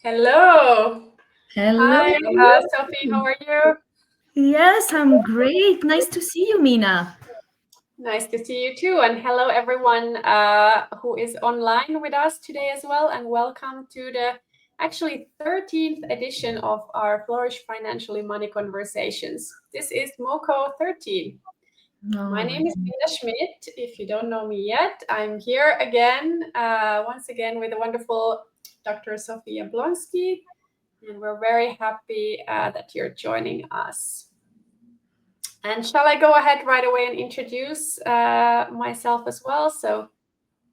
Hello. Hello. Hi, Sophie. How are you? Yes, I'm great. Nice to see you, Minna. Nice to see you too. And hello, everyone who is online with us today as well. And welcome to the actually 13th edition of our Flourish Financially Money Conversations. This is MoCo 13. My All name right. is Minna Schmidt. If you don't know me yet, I'm here again, once again, with the wonderful Dr. Sophie Jablonski. And we're very happy that you're joining us. And shall I go ahead right away and introduce myself as well? So,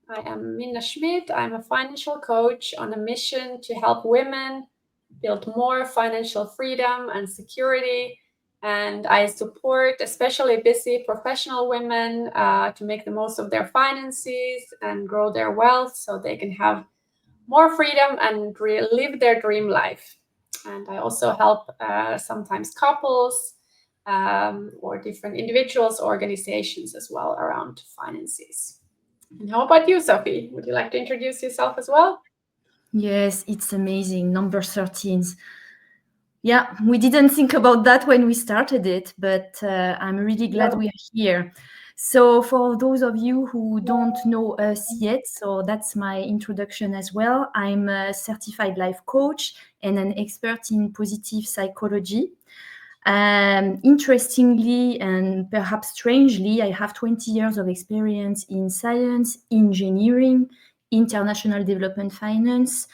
I am Minna Schmidt. I'm a financial coach on a mission to help women build more financial freedom and security. And I support especially busy professional women to make the most of their finances and grow their wealth so they can have more freedom and live their dream life. And I also help sometimes couples or different individuals, organizations as well around finances. And how about you, Sophie? Would you like to introduce yourself as well? Yes, it's amazing. Number 13. Yeah, we didn't think about that when we started it, but I'm really glad No. we are here. So, for those of you who don't know us yet, so that's my introduction as well. I'm a certified life coach and an expert in positive psychology. Interestingly and perhaps strangely, I have 20 years of experience in science, engineering, international development finance,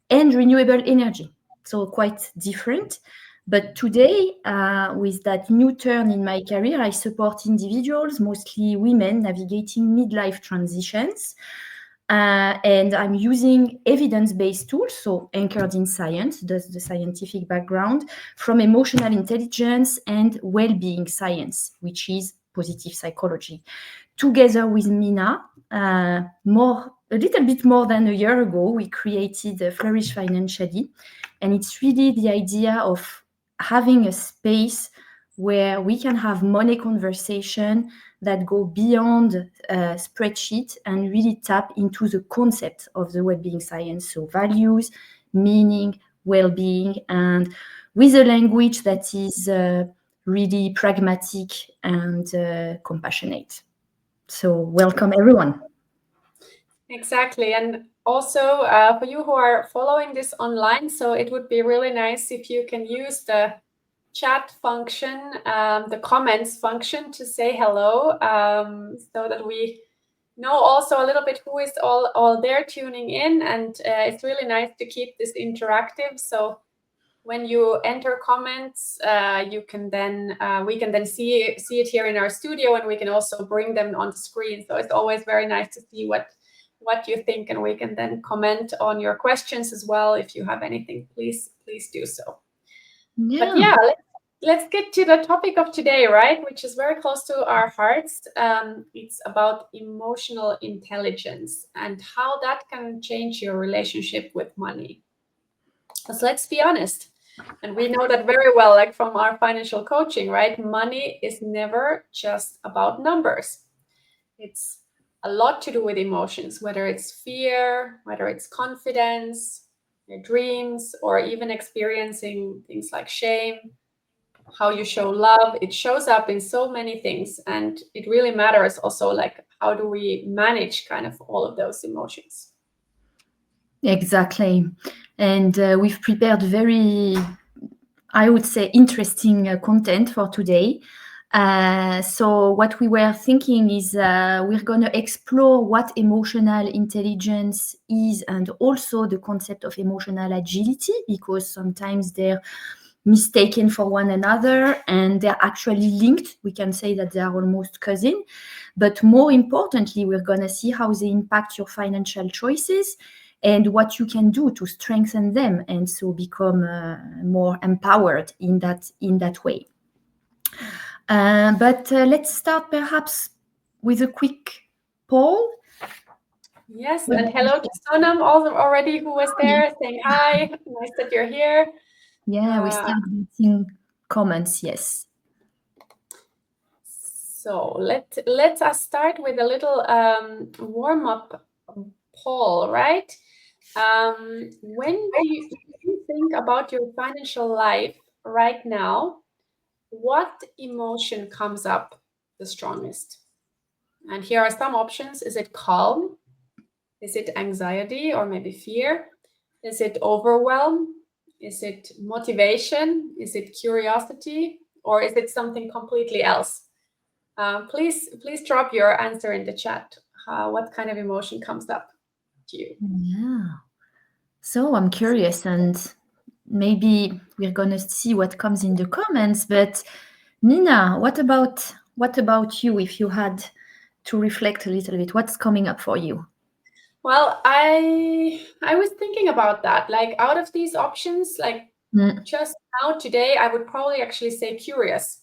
and renewable energy. So quite different. But today, with that new turn in my career, I support individuals, mostly women, navigating midlife transitions. And I'm using evidence-based tools, so anchored in science, that's the scientific background, from emotional intelligence and well-being science, which is positive psychology. Together with Minna, a little bit more than a year ago, we created Flourish Financially, and it's really the idea of having a space where we can have money conversation that go beyond spreadsheet and really tap into the concept of the well-being science, so values, meaning, well-being, and with a language that is really pragmatic and compassionate. So welcome everyone. Exactly. And also for you who are following this online, so it would be really nice if you can use the chat function, the comments function to say hello, so that we know also a little bit who is all there tuning in. And it's really nice to keep this interactive. So when you enter comments, you can then we can then see it here in our studio, and we can also bring them on the screen. So it's always very nice to see what you think, and we can then comment on your questions as well. If you have anything, please do so. But Yeah. yeah, let's get to the topic of today, right? Which is very close to our hearts. It's about emotional intelligence and how that can change your relationship with money. Because let's be honest, and we know that very well, like from our financial coaching, right? Money is never just about numbers. It's a lot to do with emotions, whether it's fear, whether it's confidence, your dreams, or even experiencing things like shame, how you show love. It shows up in so many things. And it really matters also, like, how do we manage kind of all of those emotions? Exactly. And we've prepared very, I would say, interesting content for today. So what we were thinking is we're going to explore what emotional intelligence is, and also the concept of emotional agility, because sometimes they're mistaken for one another and they're actually linked. We can say that they are almost cousin. But more importantly, we're going to see how they impact your financial choices and what you can do to strengthen them, and so become more empowered in that way. But let's start perhaps with a quick poll. Yes, and hello to Sonam also already, who was there saying hi. Nice that you're here. Yeah, we Uh, start getting comments. Yes. so let us start with a little warm up poll, right? When you think about your financial life right now, what emotion comes up the strongest? And here are some options. Is it calm? Is it anxiety or maybe fear? Is it overwhelm? Is it motivation? Is it curiosity? Or is it something completely else? Please drop your answer in the chat. What kind of emotion comes up to you? Yeah. So I'm curious, and maybe we're gonna see what comes in the comments. But Minna, what about you? If you had to reflect a little bit, what's coming up for you? Well, I was thinking about that. Like out of these options, like just now today, I would probably actually say curious.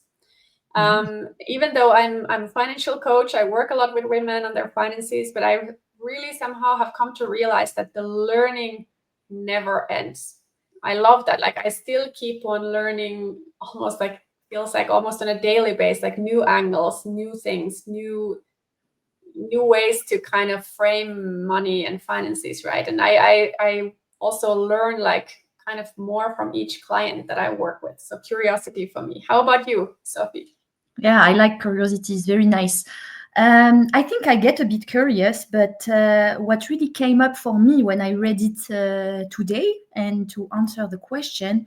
Even though I'm a financial coach, I work a lot with women on their finances, but I really somehow have come to realize that the learning never ends. I love that. Like I still keep on learning, almost like feels like almost on a daily basis, like new angles, new things, new ways to kind of frame money and finances, right? And I also learn like kind of more from each client that I work with. So curiosity for me. How about you, Sophie? Yeah, I like curiosity. It's very nice. I think I get a bit curious, but what really came up for me when I read it today and to answer the question,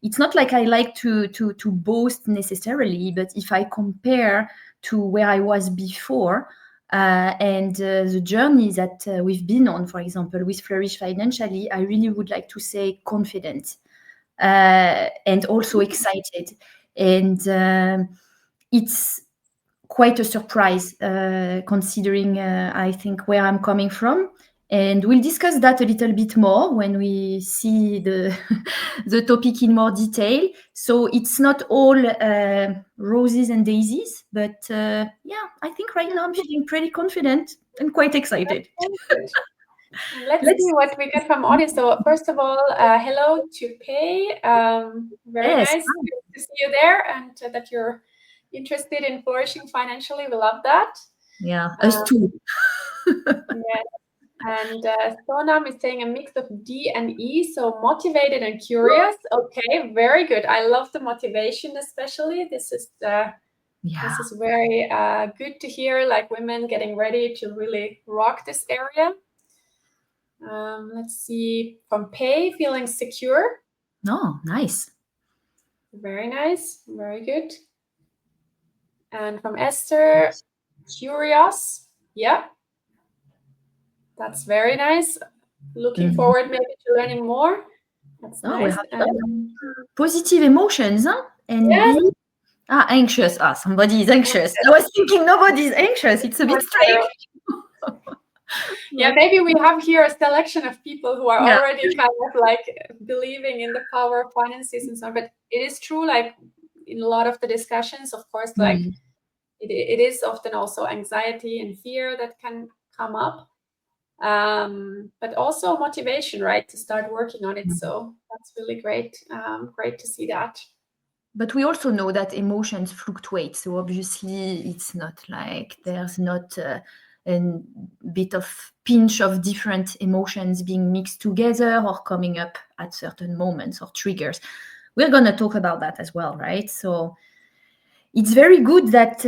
it's not like I like to boast necessarily, but if I compare to where I was before and the journey that we've been on, for example, with Flourish Financially, I really would like to say confident and also excited. And it's quite a surprise considering I think where I'm coming from. And we'll discuss that a little bit more when we see the the topic in more detail. So it's not all roses and daisies, but yeah, I think right now I'm feeling pretty confident and quite excited. Let's see what we get from audience. So first of all, hello to Pei. Very Yes. nice to see you there, and that you're interested in flourishing financially. We love that. Yeah, us too. Yes. And Sonam is saying a mix of D and E, so motivated and curious. Okay, very good. I love the motivation, especially. This is very good to hear. Like women getting ready to really rock this area. Let's see. From Pei, feeling secure. Oh, nice. Very nice. Very good. And from Esther, curious. Yeah. That's very nice. Looking forward maybe to learning more. That's nice. Positive emotions, huh? And yes. Anxious. Somebody is anxious. I was thinking nobody's anxious. It's a bit strange. Yeah, maybe we have here a selection of people who are already kind of like believing in the power of finances and so on. But it is true, like in a lot of the discussions, of course, like it is often also anxiety and fear that can come up. But also motivation, right, to start working on it. So that's really great. Great to see that. But we also know that emotions fluctuate. So obviously it's not like there's not a bit of pinch of different emotions being mixed together or coming up at certain moments or triggers. We're going to talk about that as well, right? So it's very good that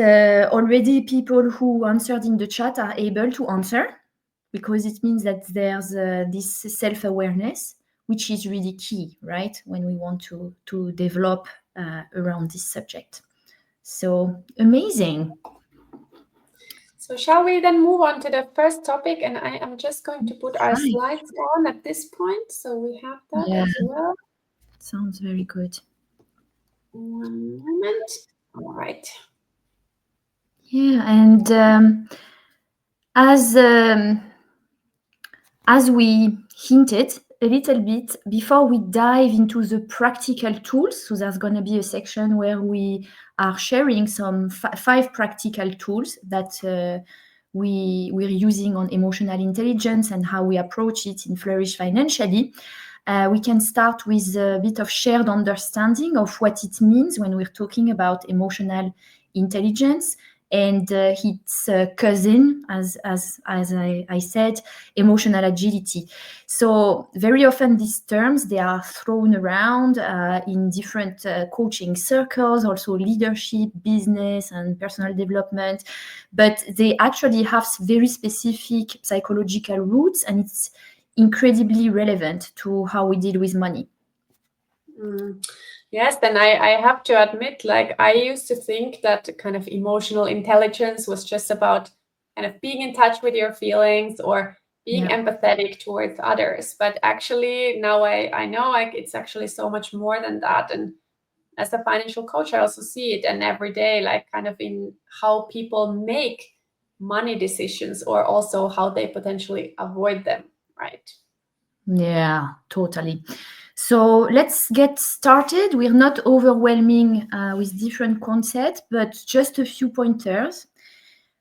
already people who answered in the chat are able to answer, because it means that there's this self-awareness, which is really key, right, when we want to develop around this subject. So amazing. So shall we then move on to the first topic? And I am just going to put our slides on at this point, so we have that as well. Sounds very good. One moment. All right. Yeah, and as we hinted a little bit before we dive into the practical tools, so there's going to be a section where we are sharing some 5 practical tools that we're using on emotional intelligence and how we approach it in Flourish Financially. We can start with a bit of shared understanding of what it means when we're talking about emotional intelligence and its cousin, as I said, emotional agility. So very often these terms, they are thrown around in different coaching circles, also leadership, business, and personal development, but they actually have very specific psychological roots, and it's incredibly relevant to how we deal with money. Yes, then I have to admit, like I used to think that kind of emotional intelligence was just about kind of being in touch with your feelings or being empathetic towards others. But actually now I know like it's actually so much more than that. And as a financial coach, I also see it and every day, like kind of in how people make money decisions or also how they potentially avoid them, right? Yeah, totally. So let's get started. We're not overwhelming with different concepts, but just a few pointers.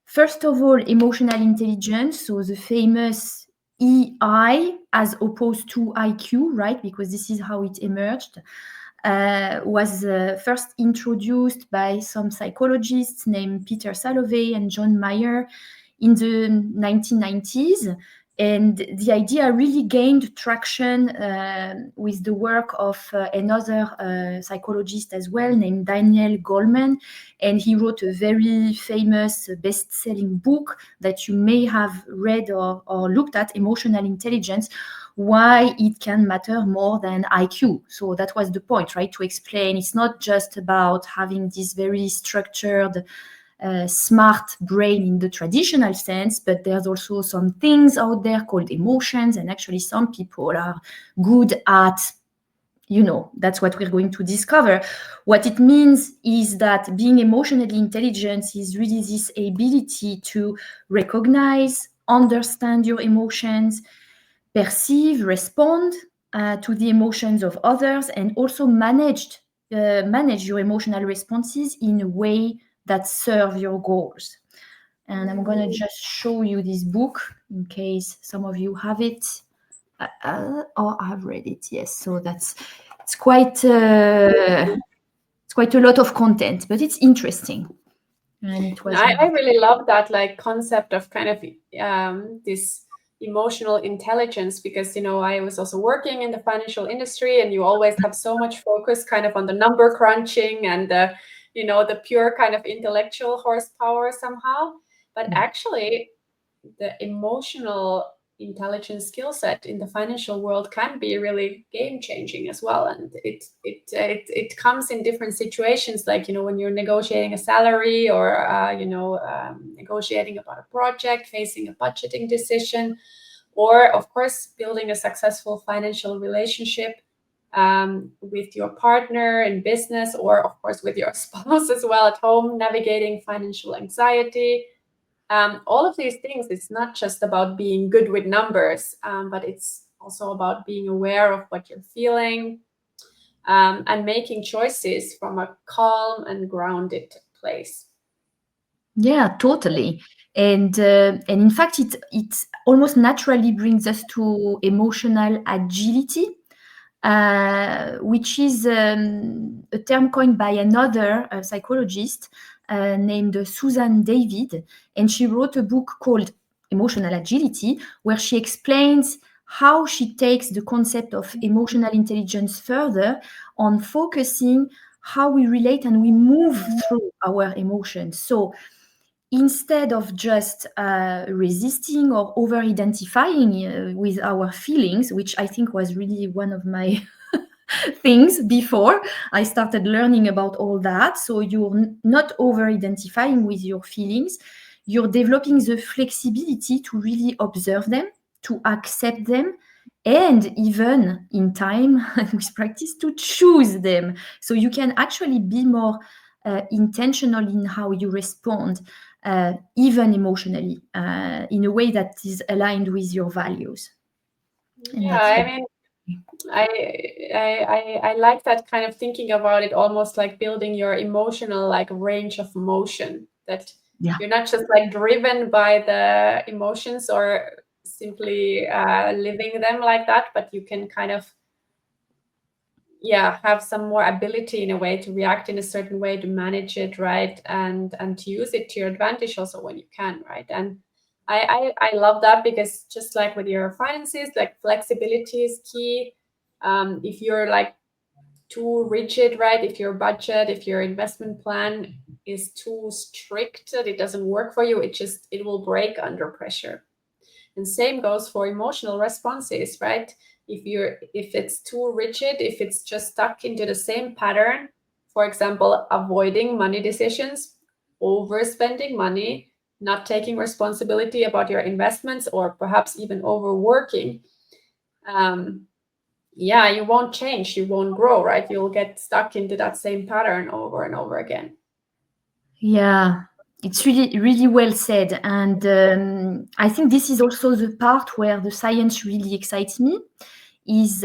First of all, emotional intelligence, so the famous EI as opposed to IQ, right? Because this is how it emerged, was first introduced by some psychologists named Peter Salovey and John Mayer in the 1990s. And the idea really gained traction with the work of another psychologist as well, named Daniel Goleman. And he wrote a very famous best-selling book that you may have read or looked at, Emotional Intelligence, why it can matter more than IQ. So that was the point, right? To explain it's not just about having this very structured smart brain in the traditional sense, but there's also some things out there called emotions, and actually some people are good at, that's what we're going to discover. What it means is that being emotionally intelligent is really this ability to recognize, understand your emotions, perceive, respond to the emotions of others, and also manage your emotional responses in a way that serve your goals. And I'm going to just show you this book in case some of you have it or have read it. Yes, so it's quite a lot of content, but it's interesting. And it was. I really love that like concept of kind of this emotional intelligence because I was also working in the financial industry and you always have so much focus kind of on the number crunching and the pure kind of intellectual horsepower somehow, but actually the emotional intelligence skill set in the financial world can be really game changing as well, and it comes in different situations, like when you're negotiating a salary or negotiating about a project, facing a budgeting decision, or of course building a successful financial relationship with your partner in business, or of course with your spouse as well at home, navigating financial anxiety. All of these things, it's not just about being good with numbers, but it's also about being aware of what you're feeling and making choices from a calm and grounded place. Yeah, totally. And in fact, it almost naturally brings us to emotional agility, which is a term coined by another psychologist named Susan David. And she wrote a book called Emotional Agility, where she explains how she takes the concept of emotional intelligence further on focusing how we relate and we move through our emotions. So instead of just resisting or over identifying with our feelings, which I think was really one of my things before I started learning about all that. So you're not over identifying with your feelings, you're developing the flexibility to really observe them, to accept them, and even in time with practice to choose them. So you can actually be more intentional in how you respond, even emotionally, in a way that is aligned with your values. Yeah, I mean, I like that kind of thinking about it, almost like building your emotional like range of motion, that you're not just like driven by the emotions or simply living them like that, but you can kind of have some more ability in a way to react in a certain way, to manage it, right, and to use it to your advantage also when you can, right? And I love that, because just like with your finances, like flexibility is key. If you're like too rigid, right, if your budget, if your investment plan is too strict, that it doesn't work for you, it will break under pressure. And same goes for emotional responses, right? If it's too rigid, if it's just stuck into the same pattern, for example, avoiding money decisions, overspending money, not taking responsibility about your investments, or perhaps even overworking, you won't change, you won't grow, right? You'll get stuck into that same pattern over and over again. Yeah, it's really, really well said. And I think this is also the part where the science really excites me, is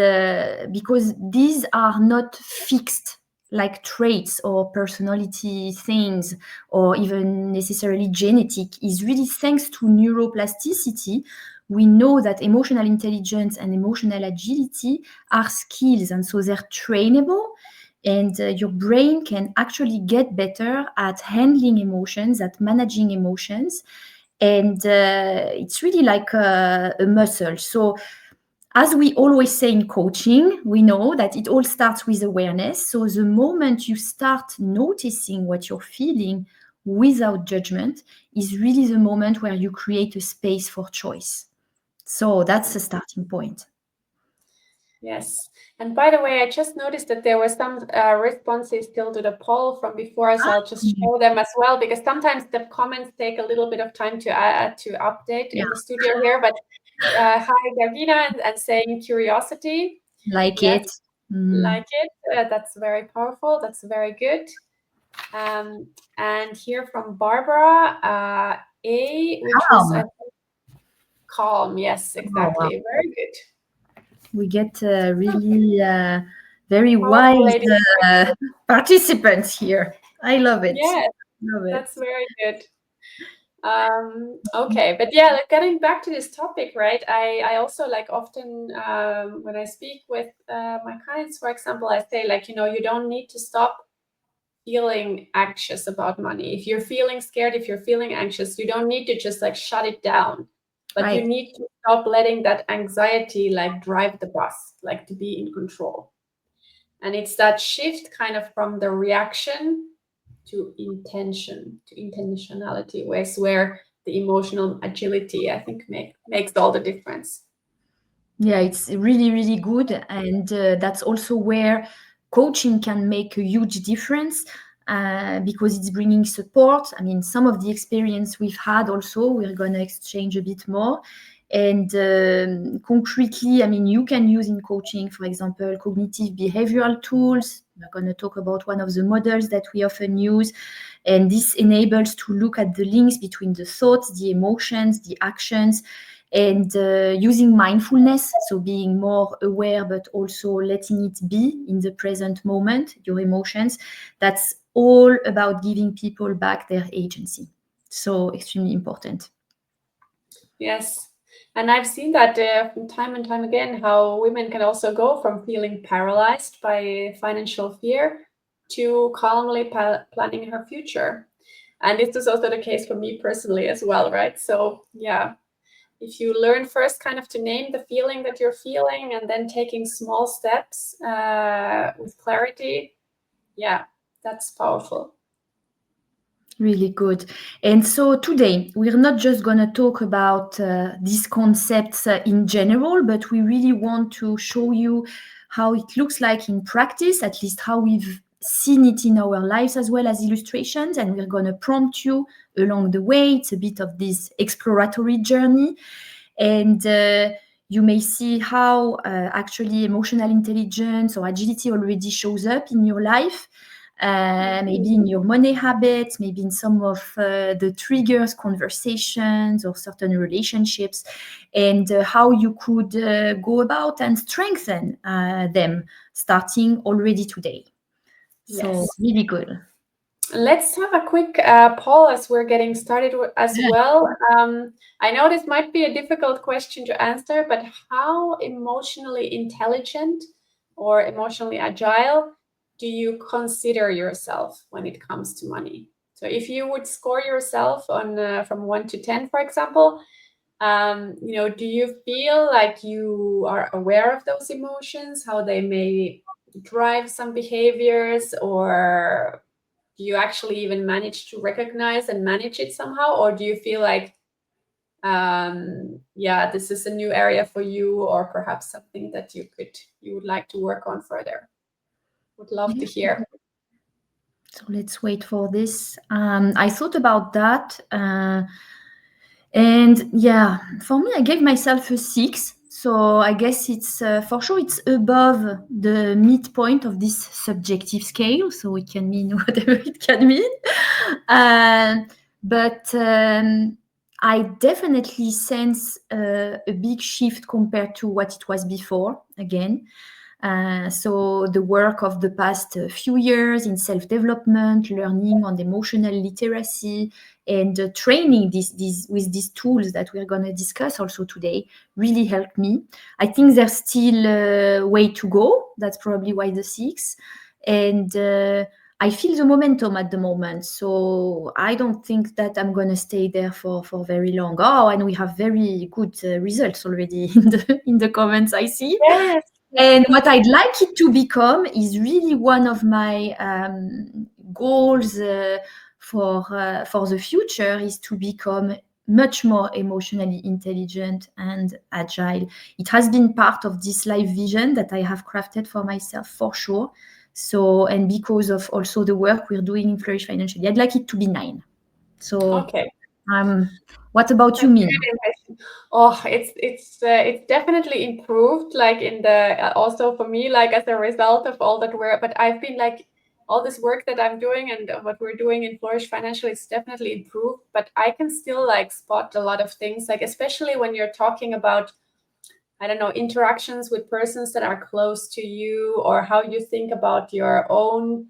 because these are not fixed like traits or personality things, or even necessarily genetic. Is really thanks to neuroplasticity. We know that emotional intelligence and emotional agility are skills, and so they're trainable. And your brain can actually get better at handling emotions, at managing emotions. And it's really like a muscle. So as we always say in coaching, we know that it all starts with awareness. So the moment you start noticing what you're feeling without judgment is really the moment where you create a space for choice. So that's the starting point. Yes. And by the way, I just noticed that there were some responses still to the poll from before, so I'll just show them as well, because sometimes the comments take a little bit of time to update in the studio here. But hi, Gavina, and saying curiosity. Like Yes, it. like it. That's very powerful. That's very good. And here from Barbara, A, which was, I think, calm. Yes, Oh, wow. exactly. Very good. We get really very Powerful wise ladies. participants here. I love it. Yes, Love it. that's very good. Okay, but yeah, like getting back to this topic, right? I also like often when I speak with my clients, for example, I say, like, you don't need to stop feeling anxious about money. If you're feeling scared, if you're feeling anxious, you don't need to just like shut it down, but you Right. need to stop letting that anxiety like drive the bus, like to be in control. And it's that shift kind of from the reaction to intentionality, where the emotional agility, I think, makes all the difference. Yeah, it's really, really good. And that's also where coaching can make a huge difference because it's bringing support. I mean, some of the experience we've had also, we're going to exchange a bit more. And concretely, I mean, you can use in coaching, for example, cognitive behavioral tools. We're going to talk about one of the models that we often use. And this enables to look at the links between the thoughts, the emotions, the actions, and using mindfulness, so being more aware but also letting it be in the present moment, your emotions. That's all about giving people back their agency. So extremely important. Yes. And I've seen that from time and time again, how women can also go from feeling paralyzed by financial fear to calmly planning her future. And this is also the case for me personally as well, right? So yeah, if you learn first kind of to name the feeling that you're feeling, and then taking small steps with clarity, yeah, that's powerful. Really good. And so today, we're not just going to talk about these concepts in general, but we really want to show you how it looks like in practice, at least how we've seen it in our lives, as well as illustrations. And we're going to prompt you along the way. It's a bit of this exploratory journey. And you may see how actually emotional intelligence or agility already shows up in your life. Maybe in your money habits, maybe in some of the triggers, conversations, or certain relationships, and how you could go about and strengthen them starting already today. So Yes. really good. Let's have a quick poll as we're getting started as well. I know this might be a difficult question to answer, but how emotionally intelligent or emotionally agile do you consider yourself when it comes to money? So if you would score yourself on from 1 to 10, for example, do you feel like you are aware of those emotions, how they may drive some behaviors, or do you actually even manage to recognize and manage it somehow? Or do you feel like, this is a new area for you, or perhaps something that you would like to work on further? Would love to hear. So let's wait for this. I thought about that. And yeah, for me, I gave myself a 6. So I guess it's for sure it's above the midpoint of this subjective scale. So it can mean whatever it can mean. But I definitely sense a big shift compared to what it was before. Again, so the work of the past few years in self-development, learning on emotional literacy, and training with these tools that we're going to discuss also today really helped me. I think there's still a way to go. That's probably why the 6. And I feel the momentum at the moment. So I don't think that I'm going to stay there for very long. Oh, and we have very good results already in the comments I see. Yes. And what I'd like it to become is really one of my goals for the future is to become much more emotionally intelligent and agile. It has been part of this life vision that I have crafted for myself for sure. So, and because of also the work we're doing in Flourish Financially, I'd like it to be 9. So, Okay. What about you, Minna? Oh, it's definitely improved, like in the also for me, like as a result of all that work. But I've been like all this work that I'm doing and what we're doing in Flourish Financially, it's definitely improved. But I can still like spot a lot of things, like especially when you're talking about, I don't know, interactions with persons that are close to you, or how you think about your own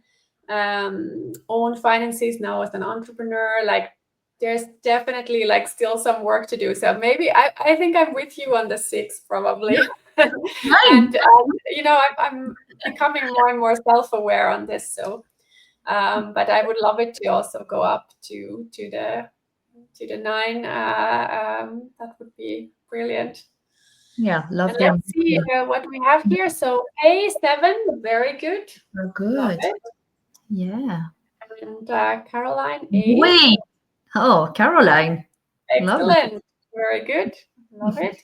finances now as an entrepreneur. Like there's definitely like still some work to do. So maybe I think I'm with you on the 6 probably. And I'm becoming more and more self-aware on this. So but I would love it to also go up to the 9. That would be brilliant. Yeah, love And them. let's see what we have here. So A7, very good. Oh, Love good. it. Yeah. And Caroline, 8. Wait. Oh, Caroline. Love it. Excellent. Very good. Love it.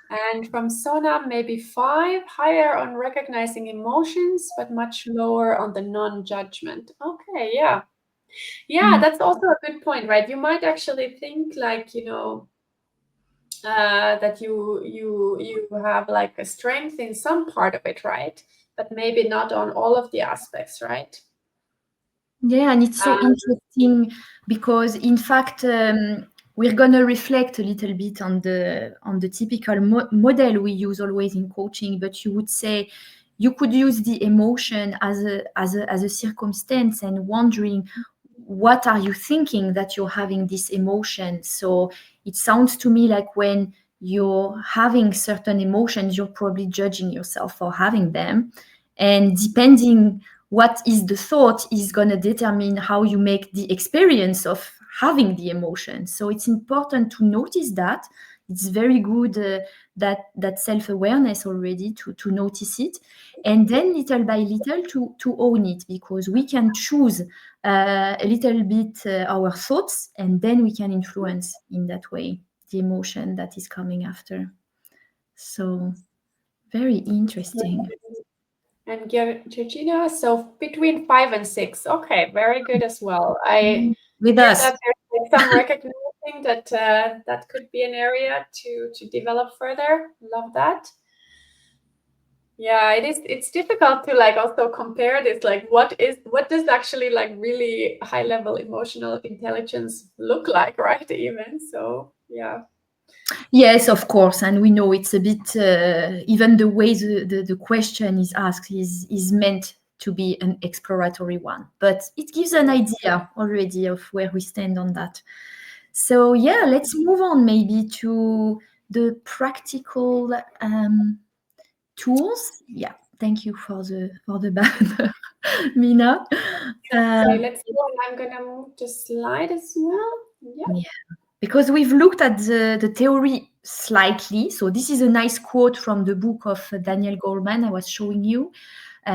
And from Sona, maybe 5, higher on recognizing emotions, but much lower on the non-judgment. Okay, yeah. Yeah, that's also a good point, right? You might actually think like, that you have like a strength in some part of it, right? But maybe not on all of the aspects, right? Yeah, and it's so interesting because, in fact, we're gonna reflect a little bit on the typical model we use always in coaching. But you would say you could use the emotion as a circumstance and wondering what are you thinking that you're having this emotion. So it sounds to me like when you're having certain emotions, you're probably judging yourself for having them, and depending what is the thought is going to determine how you make the experience of having the emotion. So it's important to notice that. It's very good that self-awareness already to notice it, and then little by little to own it, because we can choose a little bit our thoughts, and then we can influence in that way the emotion that is coming after. So very interesting. And Georgina, so between 5 and 6. Okay, very good as well. I With hear us. that there's some recognizing that that could be an area to develop further. Love that. Yeah, it's difficult to like also compare this, like what does actually like really high level emotional intelligence look like, right? Even so, yeah. Yes, of course, and we know it's a bit even the way the question is asked is meant to be an exploratory one, but it gives an idea already of where we stand on that. So yeah, let's move on maybe to the practical tools. Yeah. Thank you for the banner, Minna. Okay, let's go. I'm gonna move the slide as well. Yeah. Because we've looked at the theory slightly. So this is a nice quote from the book of Daniel Goleman I was showing you.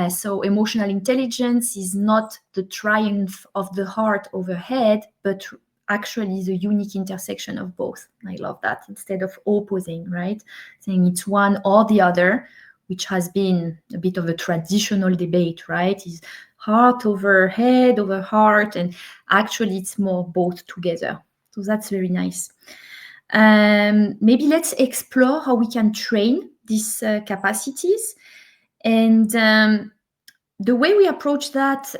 So emotional intelligence is not the triumph of the heart over head, but actually the unique intersection of both. I love that, instead of opposing, right? Saying it's one or the other, which has been a bit of a traditional debate, right? Is heart over head over heart, and actually it's more both together. So that's very nice. Maybe let's explore how we can train these capacities. And the way we approach that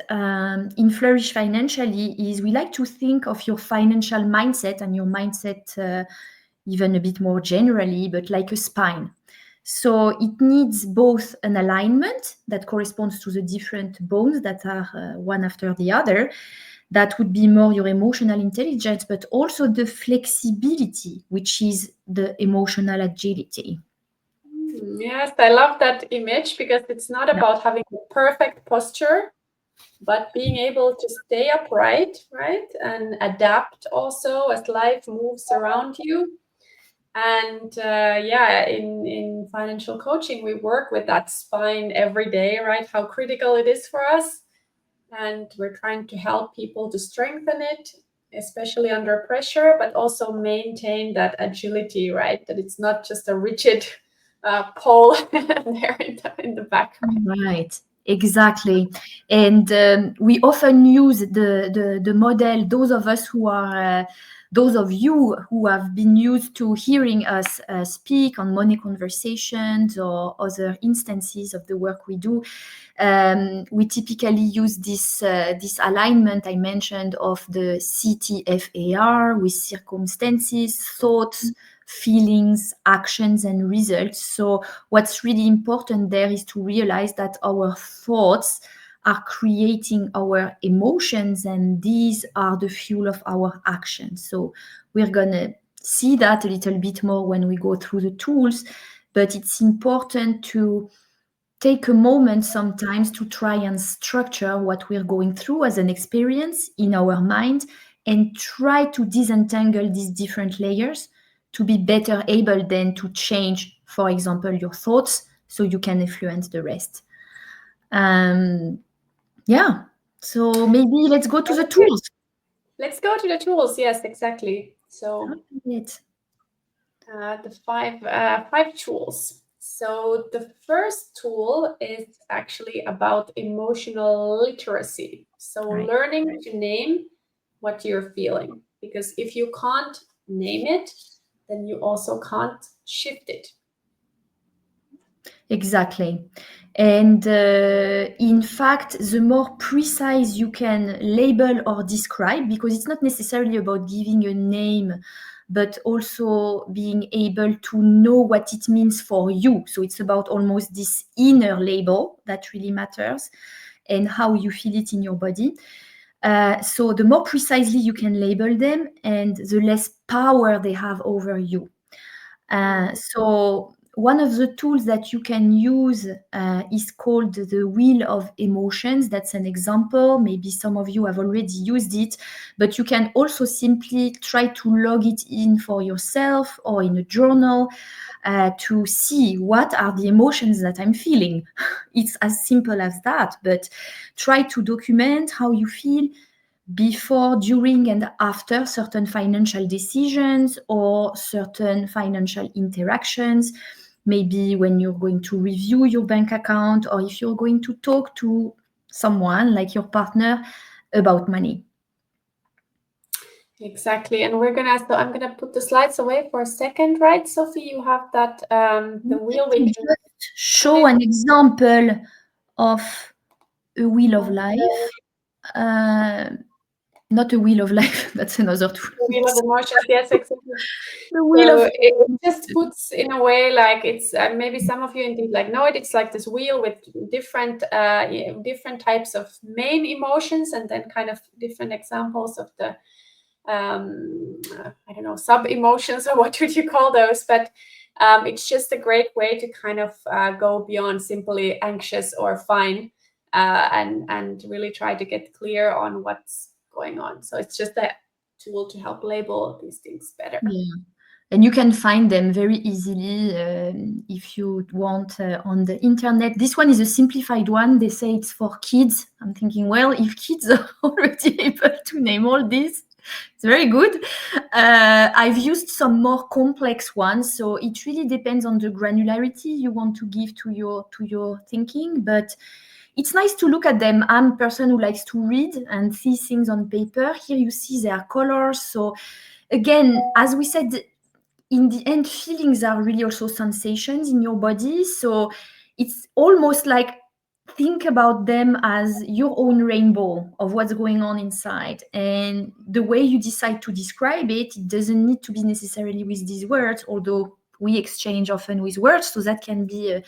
in Flourish Financially is we like to think of your financial mindset and your mindset even a bit more generally, but like a spine. So it needs both an alignment that corresponds to the different bones that are one after the other. That would be more your emotional intelligence, but also the flexibility, which is the emotional agility. Yes, I love that image because it's not about having a perfect posture, but being able to stay upright, right? And adapt also as life moves around you. And in financial coaching, we work with that spine every day, right? How critical it is for us. And we're trying to help people to strengthen it, especially under pressure, but also maintain that agility, right? That it's not just a rigid pole there in the background. Right, exactly. And we often use the model, those of us who are, those of you who have been used to hearing us speak on money conversations or other instances of the work we do. We typically use this alignment I mentioned of the CTFAR with circumstances, thoughts, feelings, actions, and results. So what's really important there is to realize that our thoughts are creating our emotions, and these are the fuel of our actions. So we're gonna see that a little bit more when we go through the tools, but it's important to take a moment sometimes to try and structure what we're going through as an experience in our mind and try to disentangle these different layers to be better able then to change, for example, your thoughts so you can influence the rest. Yeah, so maybe let's go to the tools. Let's go to the tools. Yes, exactly. So Right. the five tools. So the first tool is actually about emotional literacy. So Right. learning to name what you're feeling, because if you can't name it, then you also can't shift it. Exactly. And in fact, the more precise you can label or describe, because it's not necessarily about giving a name, but also being able to know what it means for you. So it's about almost this inner label that really matters and how you feel it in your body. So the more precisely you can label them, and the less power they have over you. So one of the tools that you can use is called the wheel of emotions. That's an example. Maybe some of you have already used it, but you can also simply try to log it in for yourself or in a journal to see what are the emotions that I'm feeling. It's as simple as that, but try to document how you feel before, during, and after certain financial decisions or certain financial interactions. Maybe when you're going to review your bank account, or if you're going to talk to someone like your partner about money. Exactly. And I'm gonna put the slides away for a second, right? Sophie, you have that the wheel we can just show an example of a wheel of life. Not a wheel of life, that's another tool. The wheel of emotions, yes, exactly. The wheel So of it just puts in a way like it's maybe some of you indeed like know it. It's like this wheel with different different types of main emotions, and then kind of different examples of the I don't know, sub emotions, or what would you call those? But It's just a great way to kind of go beyond simply anxious or fine, and really try to get clear on what's going on. So it's just a tool to help label these things better. Yeah. And you can find them very easily if you want on the internet. This one is a simplified one. They say it's for kids. I'm thinking, well, if kids are already able to name all this, it's very good. I've used some more complex ones, so it really depends on the granularity you want to give to your thinking. But it's nice to look at them. I'm a person who likes to read and see things on paper. Here you see there are colors. So again, as we said, in the end, feelings are really also sensations in your body. So it's almost like think about them as your own rainbow of what's going on inside. And the way you decide to describe it, it doesn't need to be necessarily with these words, although we exchange often with words. So that can be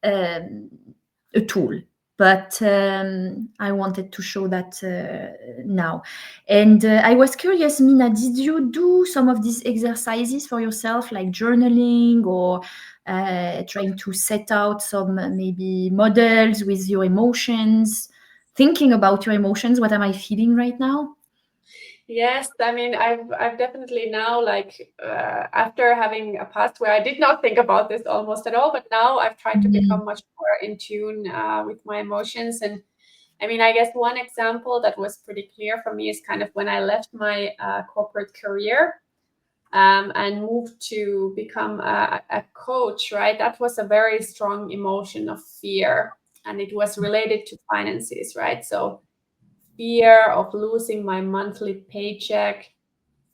a tool. But I wanted to show that now. And I was curious, Minna, did you do some of these exercises for yourself, like journaling or trying to set out some maybe models with your emotions, thinking about your emotions? What am I feeling right now? Yes, I mean, I've definitely now, like, after having a past where I did not think about this almost at all, but now I've tried to become much more in tune with my emotions. And I mean, I guess one example that was pretty clear for me is kind of when I left my corporate career and moved to become a coach, right? That was a very strong emotion of fear, and it was related to finances, right? So fear of losing my monthly paycheck,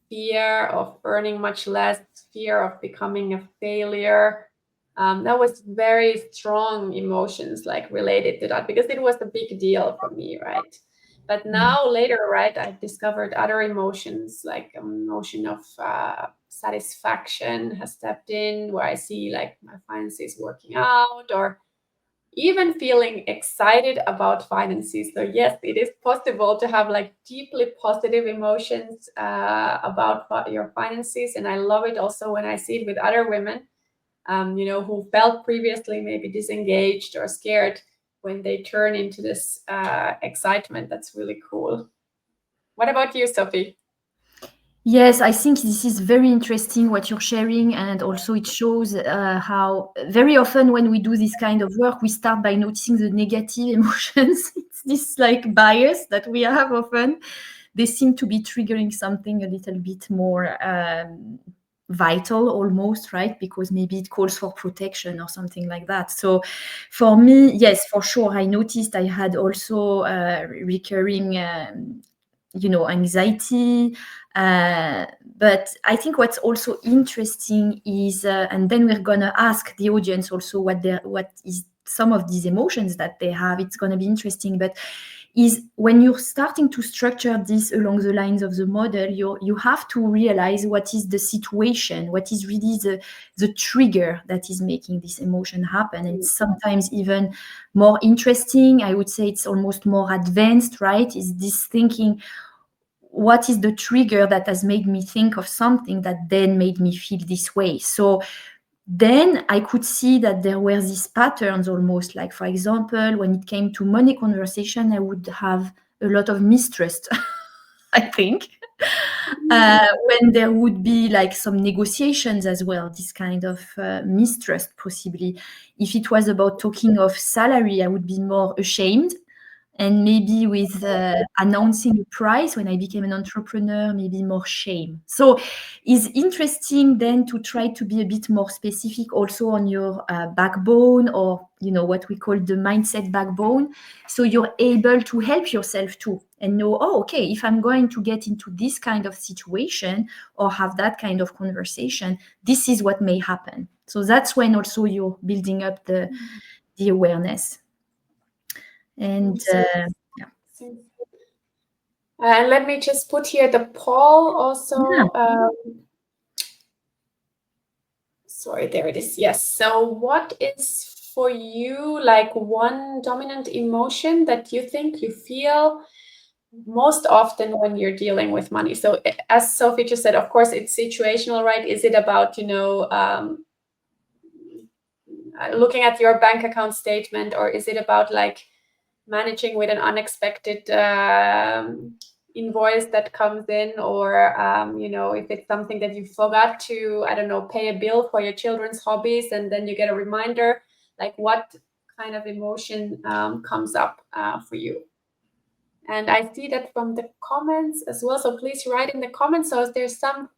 fear of earning much less, fear of becoming a failure. That was very strong emotions like related to that, because it was a big deal for me, right? But now later, right, I discovered other emotions, like emotion of satisfaction has stepped in, where I see like my finances working out, or even feeling excited about finances. So yes, it is possible to have like deeply positive emotions about your finances, and I love it also when I see it with other women, who felt previously maybe disengaged or scared, when they turn into this excitement. That's really cool. What about you, Sophie? Yes, I think this is very interesting what you're sharing, and also it shows how very often when we do this kind of work, we start by noticing the negative emotions. It's this like bias that we have often. They seem to be triggering something a little bit more vital almost, right? Because maybe it calls for protection or something like that. So for me, yes, for sure, I noticed I had also recurring anxiety. But I think what's also interesting is, and then we're gonna ask the audience also what is some of these emotions that they have. It's gonna be interesting, but is when you're starting to structure this along the lines of the model, you have to realize what is the situation, what is really the trigger that is making this emotion happen. And it's sometimes even more interesting. I would say it's almost more advanced, right? Is this thinking, what is the trigger that has made me think of something that then made me feel this way? So then I could see that there were these patterns almost, like, for example, when it came to money conversation, I would have a lot of mistrust, I think. When there would be like some negotiations as well, this kind of mistrust possibly. If it was about talking of salary, I would be more ashamed. And maybe with announcing a price when I became an entrepreneur, maybe more shame. So it's interesting then to try to be a bit more specific also on your backbone, or what we call the mindset backbone. So you're able to help yourself too and know, oh, okay, if I'm going to get into this kind of situation or have that kind of conversation, this is what may happen. So that's when also you're building up the awareness. And And let me just put here the poll also. Sorry, there it is. Yes. So what is for you like one dominant emotion that you think you feel most often when you're dealing with money? So as Sophie just said, of course, it's situational, right? Is it about, looking at your bank account statement, or is it about like managing with an unexpected invoice that comes in, or if it's something that you forgot to, I don't know, pay a bill for your children's hobbies, and then you get a reminder, like what kind of emotion comes up for you? And I see that from the comments as well, so please write in the comments. So if there's some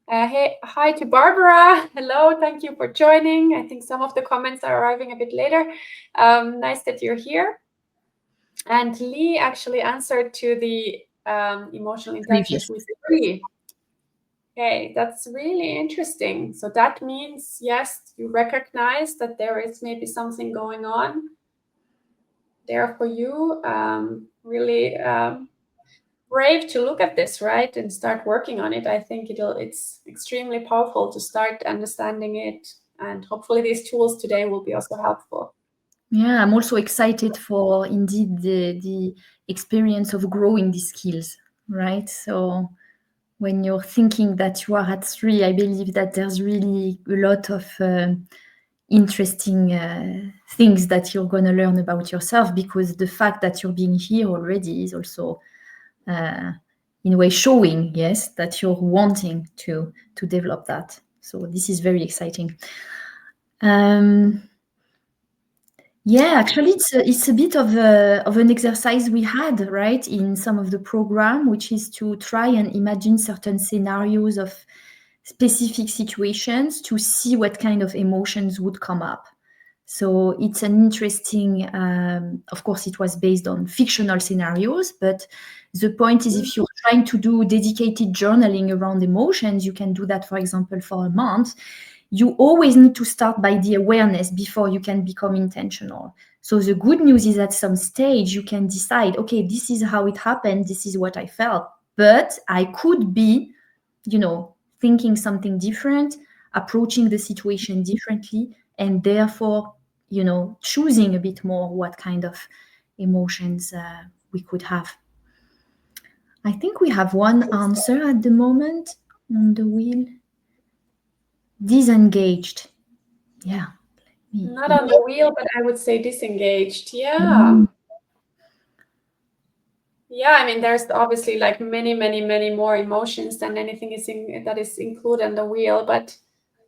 hey, hi to Barbara. Hello, thank you for joining. I think some of the comments are arriving a bit later. Nice that you're here. And Lee actually answered to the emotional intelligence with 3. Okay, that's really interesting. So that means, yes, you recognize that there is maybe something going on there for you. Really brave to look at this, right, and start working on it. I think it's extremely powerful to start understanding it, and hopefully these tools today will be also helpful. Yeah, I'm also excited for indeed the experience of growing these skills, right? So when you're thinking that you are at 3, I believe that there's really a lot of interesting things that you're going to learn about yourself, because the fact that you're being here already is also in a way showing, yes, that you're wanting to develop that. So this is very exciting. Yeah, actually, it's a bit of an exercise we had, right, in some of the program, which is to try and imagine certain scenarios of specific situations to see what kind of emotions would come up. So it's an interesting, of course, it was based on fictional scenarios, but the point is, if you're trying to do dedicated journaling around emotions, you can do that, for example, for a month. You always need to start by the awareness before you can become intentional. So the good news is at some stage you can decide, okay, this is how it happened, this is what I felt, but I could be, thinking something different, approaching the situation differently, and therefore, choosing a bit more what kind of emotions we could have. I think we have one answer at the moment on the wheel. Disengaged. Yeah. Not on the wheel, but I would say disengaged. Yeah. Yeah, I mean, there's obviously like many, many, many more emotions than anything that is included on the wheel. But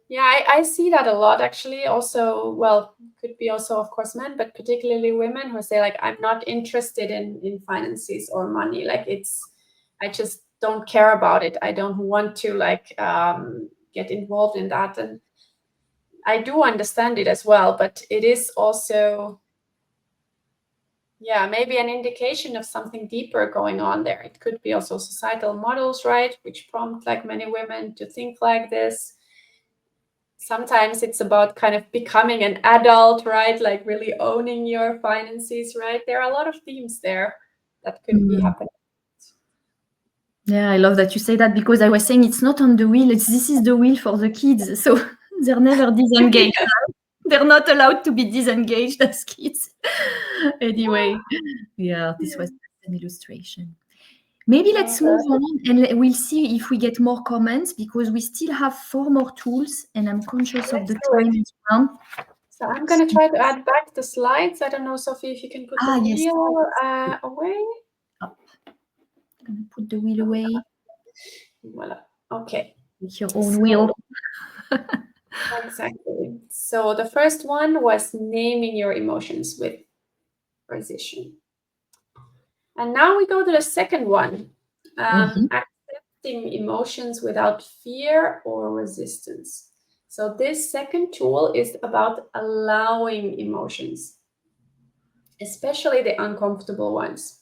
yeah, I see that a lot actually. Also, well, could be also, of course, men, but particularly women who say like, I'm not interested in finances or money. Like I just don't care about it. I don't want to like get involved in that. And I do understand it as well, but it is also, yeah, maybe an indication of something deeper going on there. It could be also societal models, right, which prompt like many women to think like this. Sometimes it's about kind of becoming an adult, right, like really owning your finances, right? There are a lot of themes there that could be happening. Yeah, I love that you say that, because I was saying it's not on the wheel, this is the wheel for the kids. So they're never disengaged. They're not allowed to be disengaged as kids. Anyway, yeah, this was an illustration. Maybe let's move on and we'll see if we get more comments, because we still have 4 more tools and I'm conscious of the time as well. So I'm going to try to add back the slides. I don't know, Sophie, if you can put the yes. wheel away. I'm going to put the wheel away. Voila. Okay. With your own wheel. Exactly. So the first one was naming your emotions with precision. And now we go to the second one, accepting emotions without fear or resistance. So this second tool is about allowing emotions, especially the uncomfortable ones.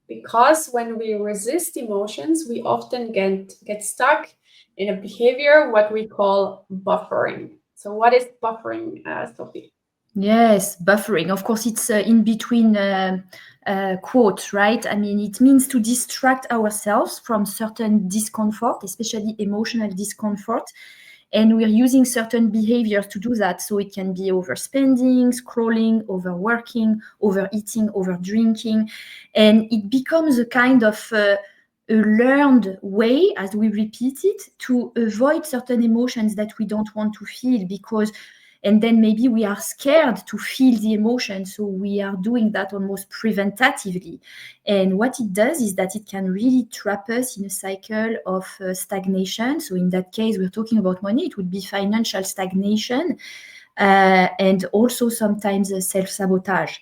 Because when we resist emotions, we often get stuck in a behavior, what we call buffering. So what is buffering, Sophie? Yes, buffering. Of course, it's in between quotes, right? I mean, it means to distract ourselves from certain discomfort, especially emotional discomfort. And we're using certain behaviors to do that. So it can be overspending, scrolling, overworking, overeating, overdrinking. And it becomes a kind of a learned way, as we repeat it, to avoid certain emotions that we don't want to feel, because And then maybe we are scared to feel the emotion, so we are doing that almost preventatively. And what it does is that it can really trap us in a cycle of stagnation. So in that case, we're talking about money, it would be financial stagnation, and also sometimes self-sabotage.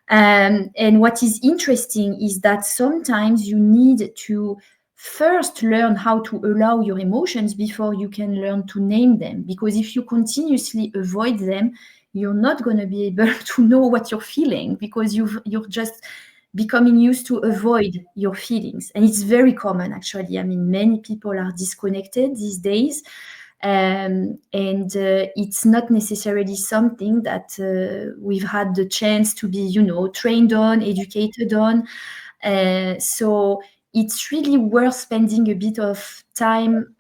And what is interesting is that sometimes you need to first learn how to allow your emotions before you can learn to name them. Because if you continuously avoid them, you're not going to be able to know what you're feeling, because you're just becoming used to avoid your feelings. And it's very common, actually. I mean, many people are disconnected these days. And it's not necessarily something that we've had the chance to be, trained on, educated on. So it's really worth spending a bit of time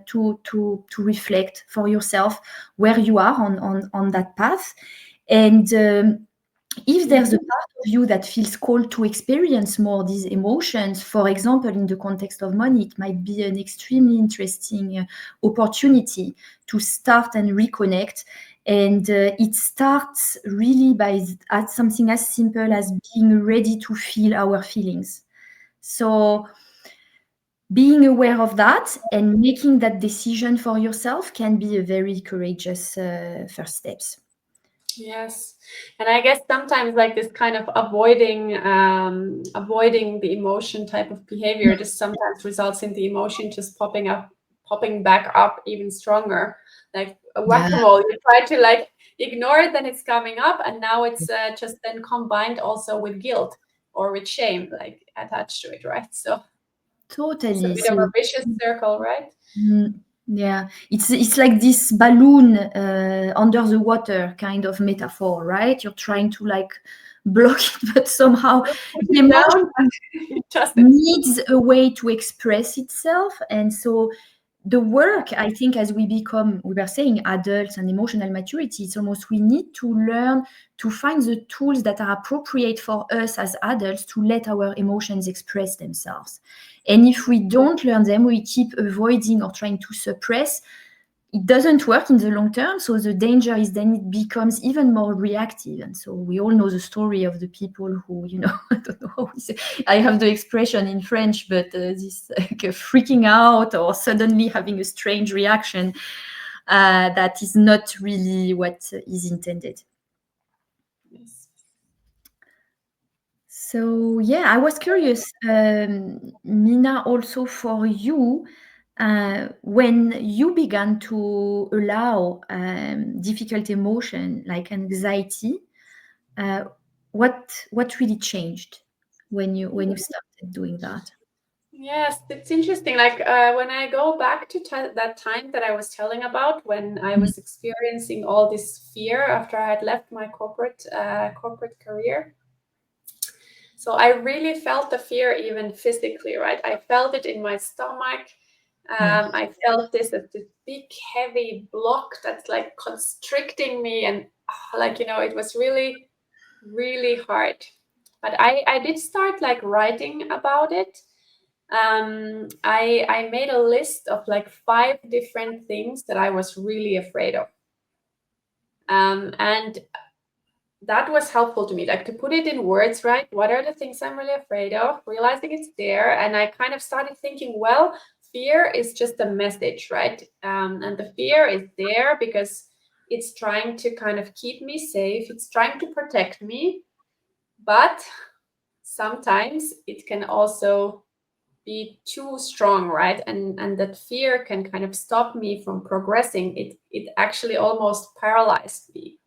to reflect for yourself where you are on that path. And if there's a part of you that feels called to experience more these emotions, for example, in the context of money, it might be an extremely interesting opportunity to start and reconnect. And it starts really at something as simple as being ready to feel our feelings. So being aware of that and making that decision for yourself can be a very courageous first steps. Yes. And I guess sometimes like this kind of avoiding the emotion type of behavior just sometimes results in the emotion just popping back up even stronger. Like a whack-a-mole. You try to like ignore it, then it's coming up, and now it's just then combined also with guilt or with shame, like attached to it, right? So it's a Totally. bit of a vicious circle, right? Yeah, it's like this balloon under the water kind of metaphor, right? You're trying to like block it, but somehow the emotion Just needs a way to express itself. And so the work, I think, as we were saying, adults and emotional maturity, it's almost we need to learn to find the tools that are appropriate for us as adults to let our emotions express themselves. And if we don't learn them, we keep avoiding or trying to suppress. It doesn't work in the long term. So the danger is then it becomes even more reactive. And so we all know the story of the people who, I don't know how we say, I have the expression in French, but this freaking out or suddenly having a strange reaction that is not really what is intended. Yes. So yeah, I was curious, Minna, also for you, when you began to allow difficult emotion like anxiety, what really changed when you started doing that? Yes, it's interesting. Like when I go back to that time that I was telling about, when I was experiencing all this fear after I had left my corporate career. So I really felt the fear even physically, right? I felt it in my stomach. I felt this big heavy block that's like constricting me, and it was really, really hard. But I did start like writing about it. I made a list of like 5 different things that I was really afraid of. And that was helpful to me, like to put it in words, right? What are the things I'm really afraid of? Realizing it's there. And I kind of started thinking, well, fear is just a message, right? And the fear is there because it's trying to kind of keep me safe. It's trying to protect me. But sometimes it can also be too strong, right? And that fear can kind of stop me from progressing. It actually almost paralyzed me.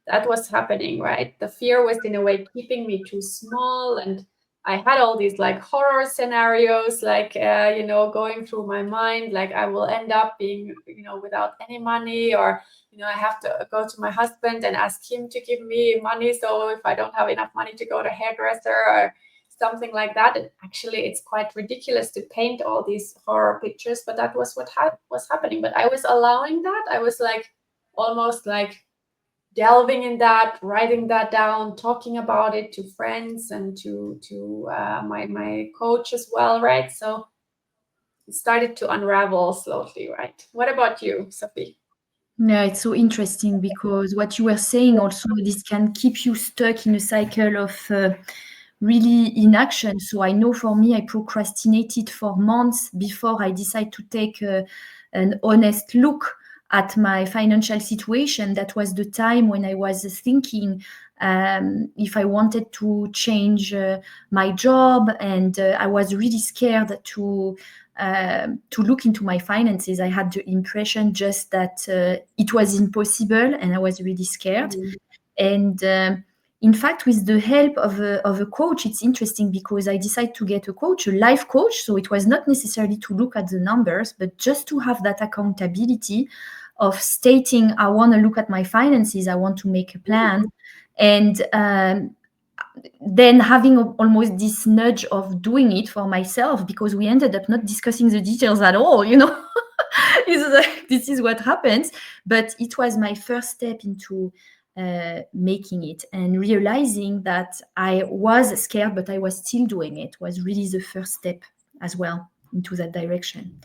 That was happening, right? The fear was in a way keeping me too small, and I had all these like horror scenarios, like going through my mind, like I will end up being without any money, or I have to go to my husband and ask him to give me money, so if I don't have enough money to go to hairdresser or something like that. And actually it's quite ridiculous to paint all these horror pictures, but that was what was happening. But I was allowing that. I was like almost like delving in that, writing that down, talking about it to friends and to my coach as well, right? So it started to unravel slowly, right? What about you, Sophie? Yeah, it's so interesting because what you were saying also, this can keep you stuck in a cycle of really inaction. So I know for me, I procrastinated for months before I decide to take an honest look at my financial situation. That was the time when I was thinking if I wanted to change my job, and I was really scared to look into my finances. I had the impression just that it was impossible, and I was really scared. Mhm. And in fact, with the help of a coach, it's interesting because I decided to get a coach, a life coach. So it was not necessarily to look at the numbers, but just to have that accountability of stating, I want to look at my finances, I want to make a plan. And then having almost this nudge of doing it for myself, because we ended up not discussing the details at all, you know. It's like, this is what happens. But it was my first step into making it, and realizing that I was scared, but I was still doing it, was really the first step as well into that direction.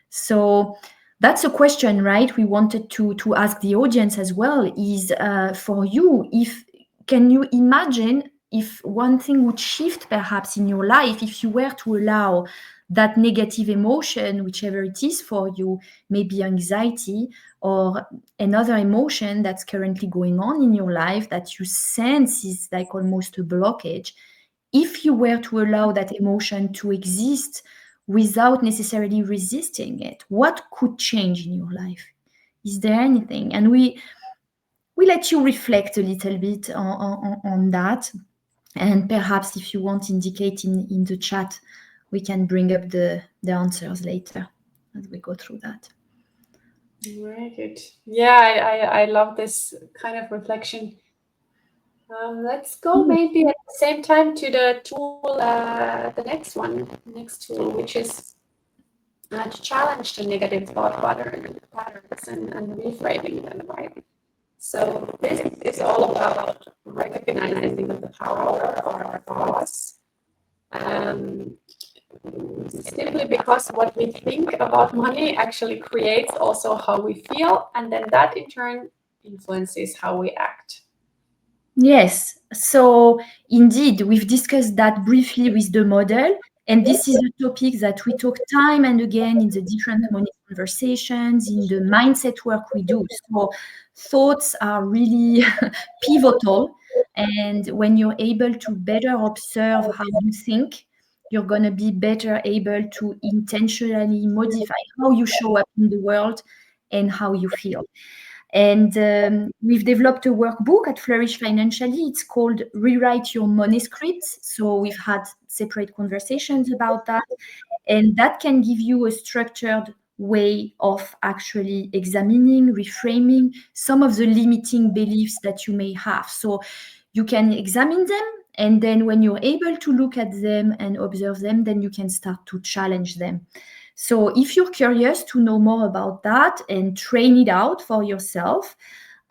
So that's a question, right? We wanted to ask the audience as well, is for you, if can you imagine if one thing would shift perhaps in your life, if you were to allow that negative emotion, whichever it is for you, maybe anxiety or another emotion that's currently going on in your life that you sense is like almost a blockage, if you were to allow that emotion to exist without necessarily resisting it, what could change in your life? Is there anything? And we let you reflect a little bit on that. And perhaps if you want, indicate in the chat, we can bring up the answers later as we go through that. Very good. Yeah, I love this kind of reflection. Let's go maybe at the same time to the tool, the next tool, which is to challenge the negative thought patterns and reframing them, right? So this is all about recognizing the power of our thoughts. Um, Simply because what we think about money actually creates also how we feel, and then that in turn influences how we act. Yes. So indeed, we've discussed that briefly with the model. And this is a topic that we talk time and again in the different money conversations, in the mindset work we do. So thoughts are really pivotal. And when you're able to better observe how you think, you're going to be better able to intentionally modify how you show up in the world and how you feel. And we've developed a workbook at Flourish Financially. It's called Rewrite Your Money Scripts. So we've had separate conversations about that. And that can give you a structured way of actually examining, reframing some of the limiting beliefs that you may have. So you can examine them. And then when you're able to look at them and observe them, then you can start to challenge them. So if you're curious to know more about that and train it out for yourself,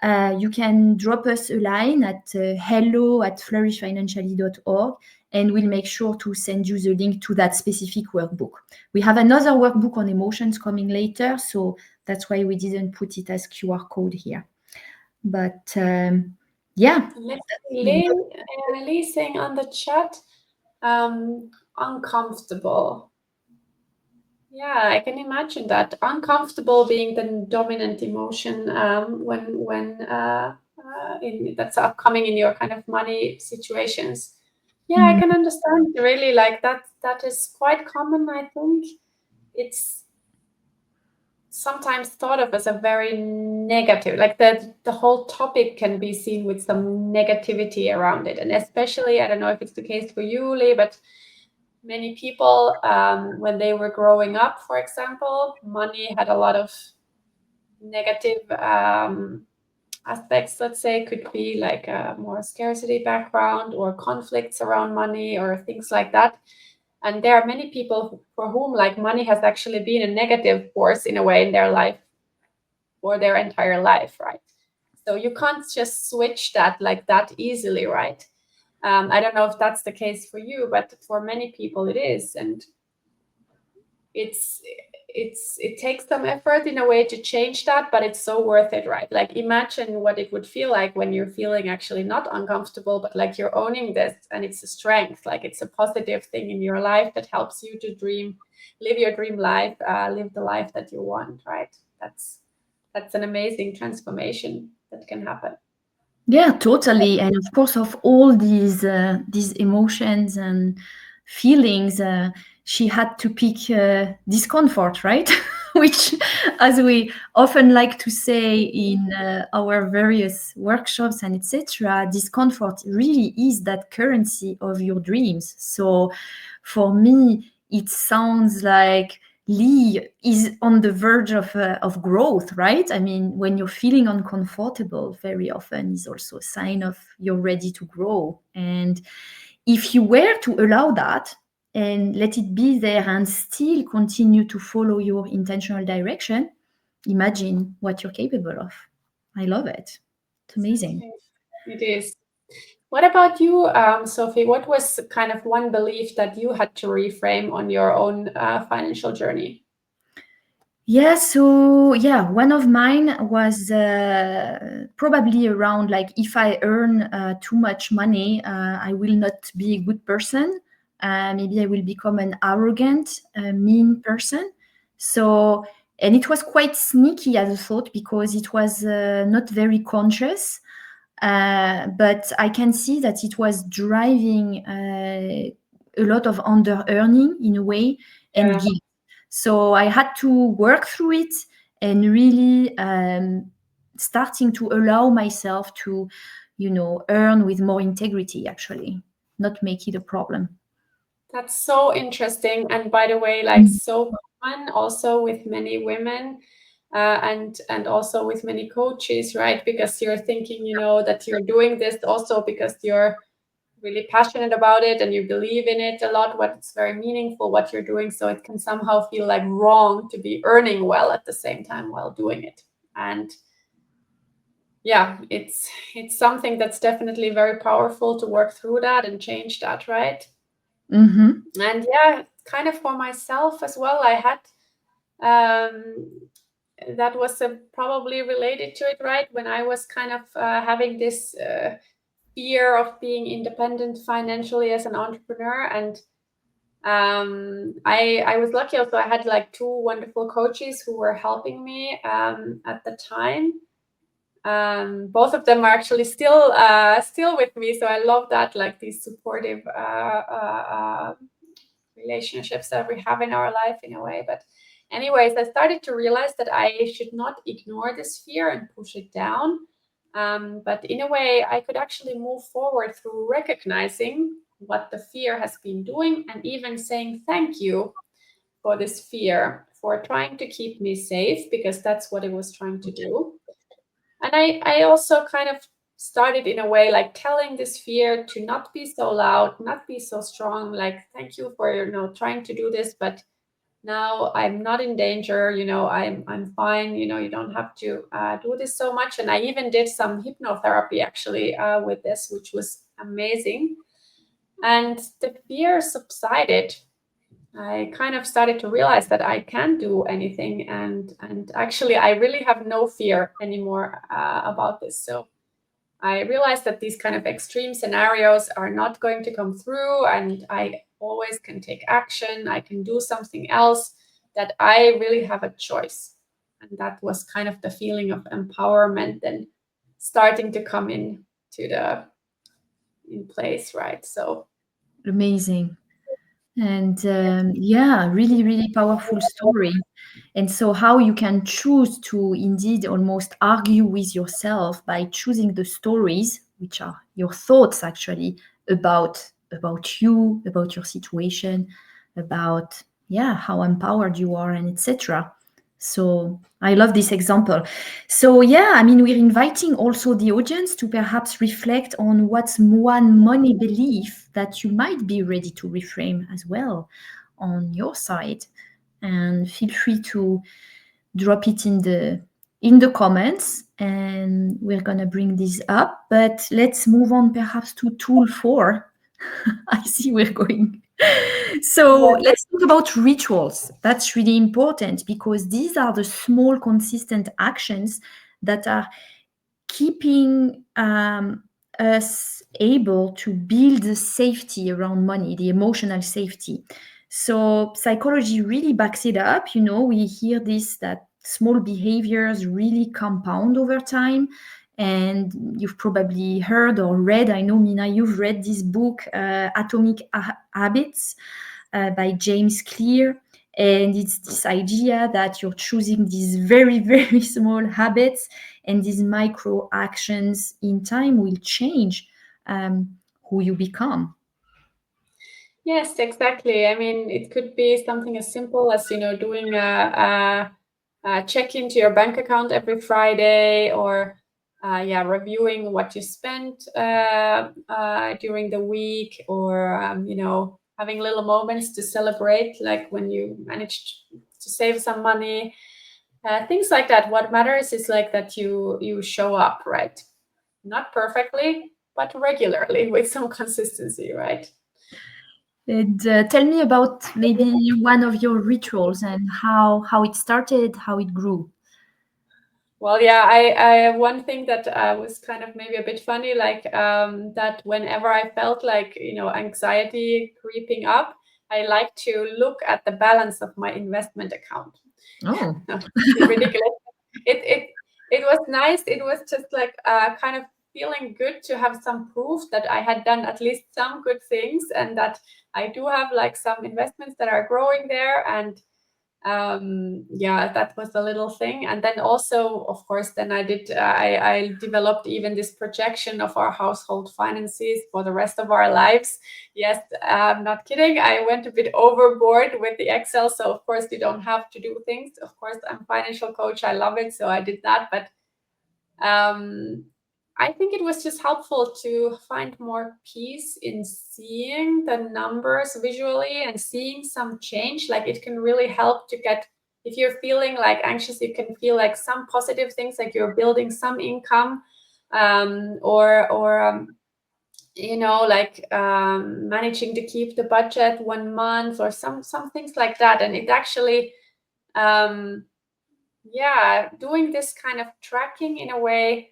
you can drop us a line at hello@flourishfinancially.org, and we'll make sure to send you the link to that specific workbook. We have another workbook on emotions coming later, so that's why we didn't put it as QR code here. But yeah. Let's see, Lee saying on the chat, uncomfortable. Yeah, I can imagine that uncomfortable being the dominant emotion when that's upcoming in your kind of money situations. Yeah, I can understand really like that. That is quite common, I think. It's sometimes thought of as a very negative, like the whole topic can be seen with some negativity around it. And especially, I don't know if it's the case for you, Lee, but many people, when they were growing up, for example, money had a lot of negative aspects. Let's say could be like a more scarcity background or conflicts around money or things like that. And there are many people for whom like money has actually been a negative force in a way in their life for their entire life, right? So you can't just switch that like that easily, right? I don't know if that's the case for you, but for many people it is. And it's it takes some effort in a way to change that, but it's so worth it, right? Like imagine what it would feel like when you're feeling actually not uncomfortable, but like you're owning this, and it's a strength, like it's a positive thing in your life that helps you to live your dream life, live the life that you want, right? That's an amazing transformation that can happen. Yeah, totally. And of course, of all these emotions and feelings, she had to pick discomfort, right? Which, as we often like to say in our various workshops and etc., discomfort really is that currency of your dreams. So, for me, it sounds like Lee is on the verge of growth, right? I mean, when you're feeling uncomfortable, very often is also a sign of you're ready to grow. And if you were to allow that and let it be there and still continue to follow your intentional direction, imagine what you're capable of. I love it. It's amazing. It is. What about you, Sophie? What was kind of one belief that you had to reframe on your own financial journey? Yeah, so yeah, one of mine was probably around like if I earn too much money, I will not be a good person. Maybe I will become an arrogant, mean person. So, and it was quite sneaky as a thought because it was not very conscious. But I can see that it was driving a lot of under earning in a way and Yeah. guilt. So I had to work through it and really starting to allow myself to, earn with more integrity, actually, not make it a problem. That's so interesting. And by the way, like so common also with many women, and also with many coaches, right? Because you're thinking, that you're doing this also because you're really passionate about it and you believe in it a lot, what it's very meaningful what you're doing. So it can somehow feel like wrong to be earning well at the same time while doing it. And yeah, it's something that's definitely very powerful to work through that and change that, right? Mm-hmm. And yeah, kind of for myself as well, I had um, that was probably related to it, right? When I was kind of having this fear of being independent financially as an entrepreneur, and I was lucky also. I had like two wonderful coaches who were helping me at the time. Both of them are actually still with me, so I love that, like these supportive relationships that we have in our life in a way. But anyways, I started to realize that I should not ignore this fear and push it down. But in a way, I could actually move forward through recognizing what the fear has been doing and even saying thank you for this fear for trying to keep me safe, because that's what it was trying to do. And I also kind of started in a way like telling this fear to not be so loud, not be so strong, like thank you for trying to do this, but now I'm not in danger, I'm fine, you don't have to do this so much. And I even did some hypnotherapy actually with this, which was amazing. And the fear subsided. I kind of started to realize that I can do anything, and actually I really have no fear anymore about this. So I realized that these kind of extreme scenarios are not going to come through, and I always can take action. I can do something else, that I really have a choice. And that was kind of the feeling of empowerment and starting to come in place, right? So Amazing. And yeah, really, really powerful story. And so, how you can choose to indeed almost argue with yourself by choosing the stories, which are your thoughts actually about you, about your situation, about how empowered you are, and etc. So I love this example. So yeah, I mean, we're inviting also the audience to perhaps reflect on what's one money belief that you might be ready to reframe as well on your side, and feel free to drop it in the comments, and we're gonna bring this up. But let's move on perhaps to tool 4. I see we're going So let's talk about rituals. That's really important because these are the small, consistent actions that are keeping us able to build the safety around money, the emotional safety. So psychology really backs it up. We hear this, that small behaviors really compound over time. And you've probably heard or read, I know, Minna, you've read this book, Atomic Habits by James Clear. And it's this idea that you're choosing these very, very small habits, and these micro actions in time will change who you become. Yes, exactly. I mean, it could be something as simple as, doing a check into your bank account every Friday, or reviewing what you spent during the week, or having little moments to celebrate, like when you managed to save some money, things like that. What matters is like that you show up, right? Not perfectly, but regularly with some consistency, right? And tell me about maybe one of your rituals and how it started, how it grew. Well, yeah, I one thing that was kind of maybe a bit funny, like that whenever I felt like, anxiety creeping up, I like to look at the balance of my investment account. Oh, Ridiculous. It it was nice. It was just like kind of feeling good to have some proof that I had done at least some good things, and that I do have like some investments that are growing there. And that was a little thing. And then also, of course, then I developed even this projection of our household finances for the rest of our lives. Yes, I'm not kidding, I went a bit overboard with the Excel. So of course you don't have to do things. Of course, I'm a financial coach, I love it, so I did that. But um, I think it was just helpful to find more peace in seeing the numbers visually and seeing some change. Like it can really help to get, if you're feeling like anxious, you can feel like some positive things, like you're building some income, or like managing to keep the budget 1 month, or some things like that. And it actually, doing this kind of tracking in a way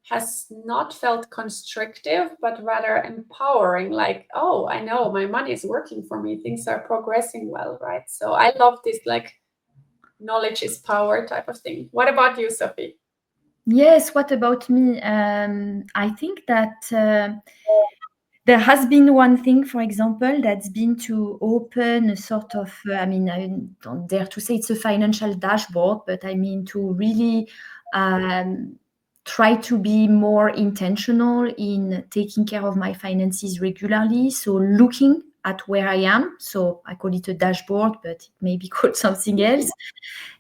has not felt constrictive, but rather empowering. Like, oh, I know my money is working for me. Things are progressing well, right? So I love this, like, knowledge is power type of thing. What about you, Sophie? yes. What about me? I think that there has been one thing, for example, that's been to open a sort of, I mean, I don't dare to say it's a financial dashboard, but I mean to really try to be more intentional in taking care of my finances regularly. So looking at where I am. So I call it a dashboard, but it may be called something else.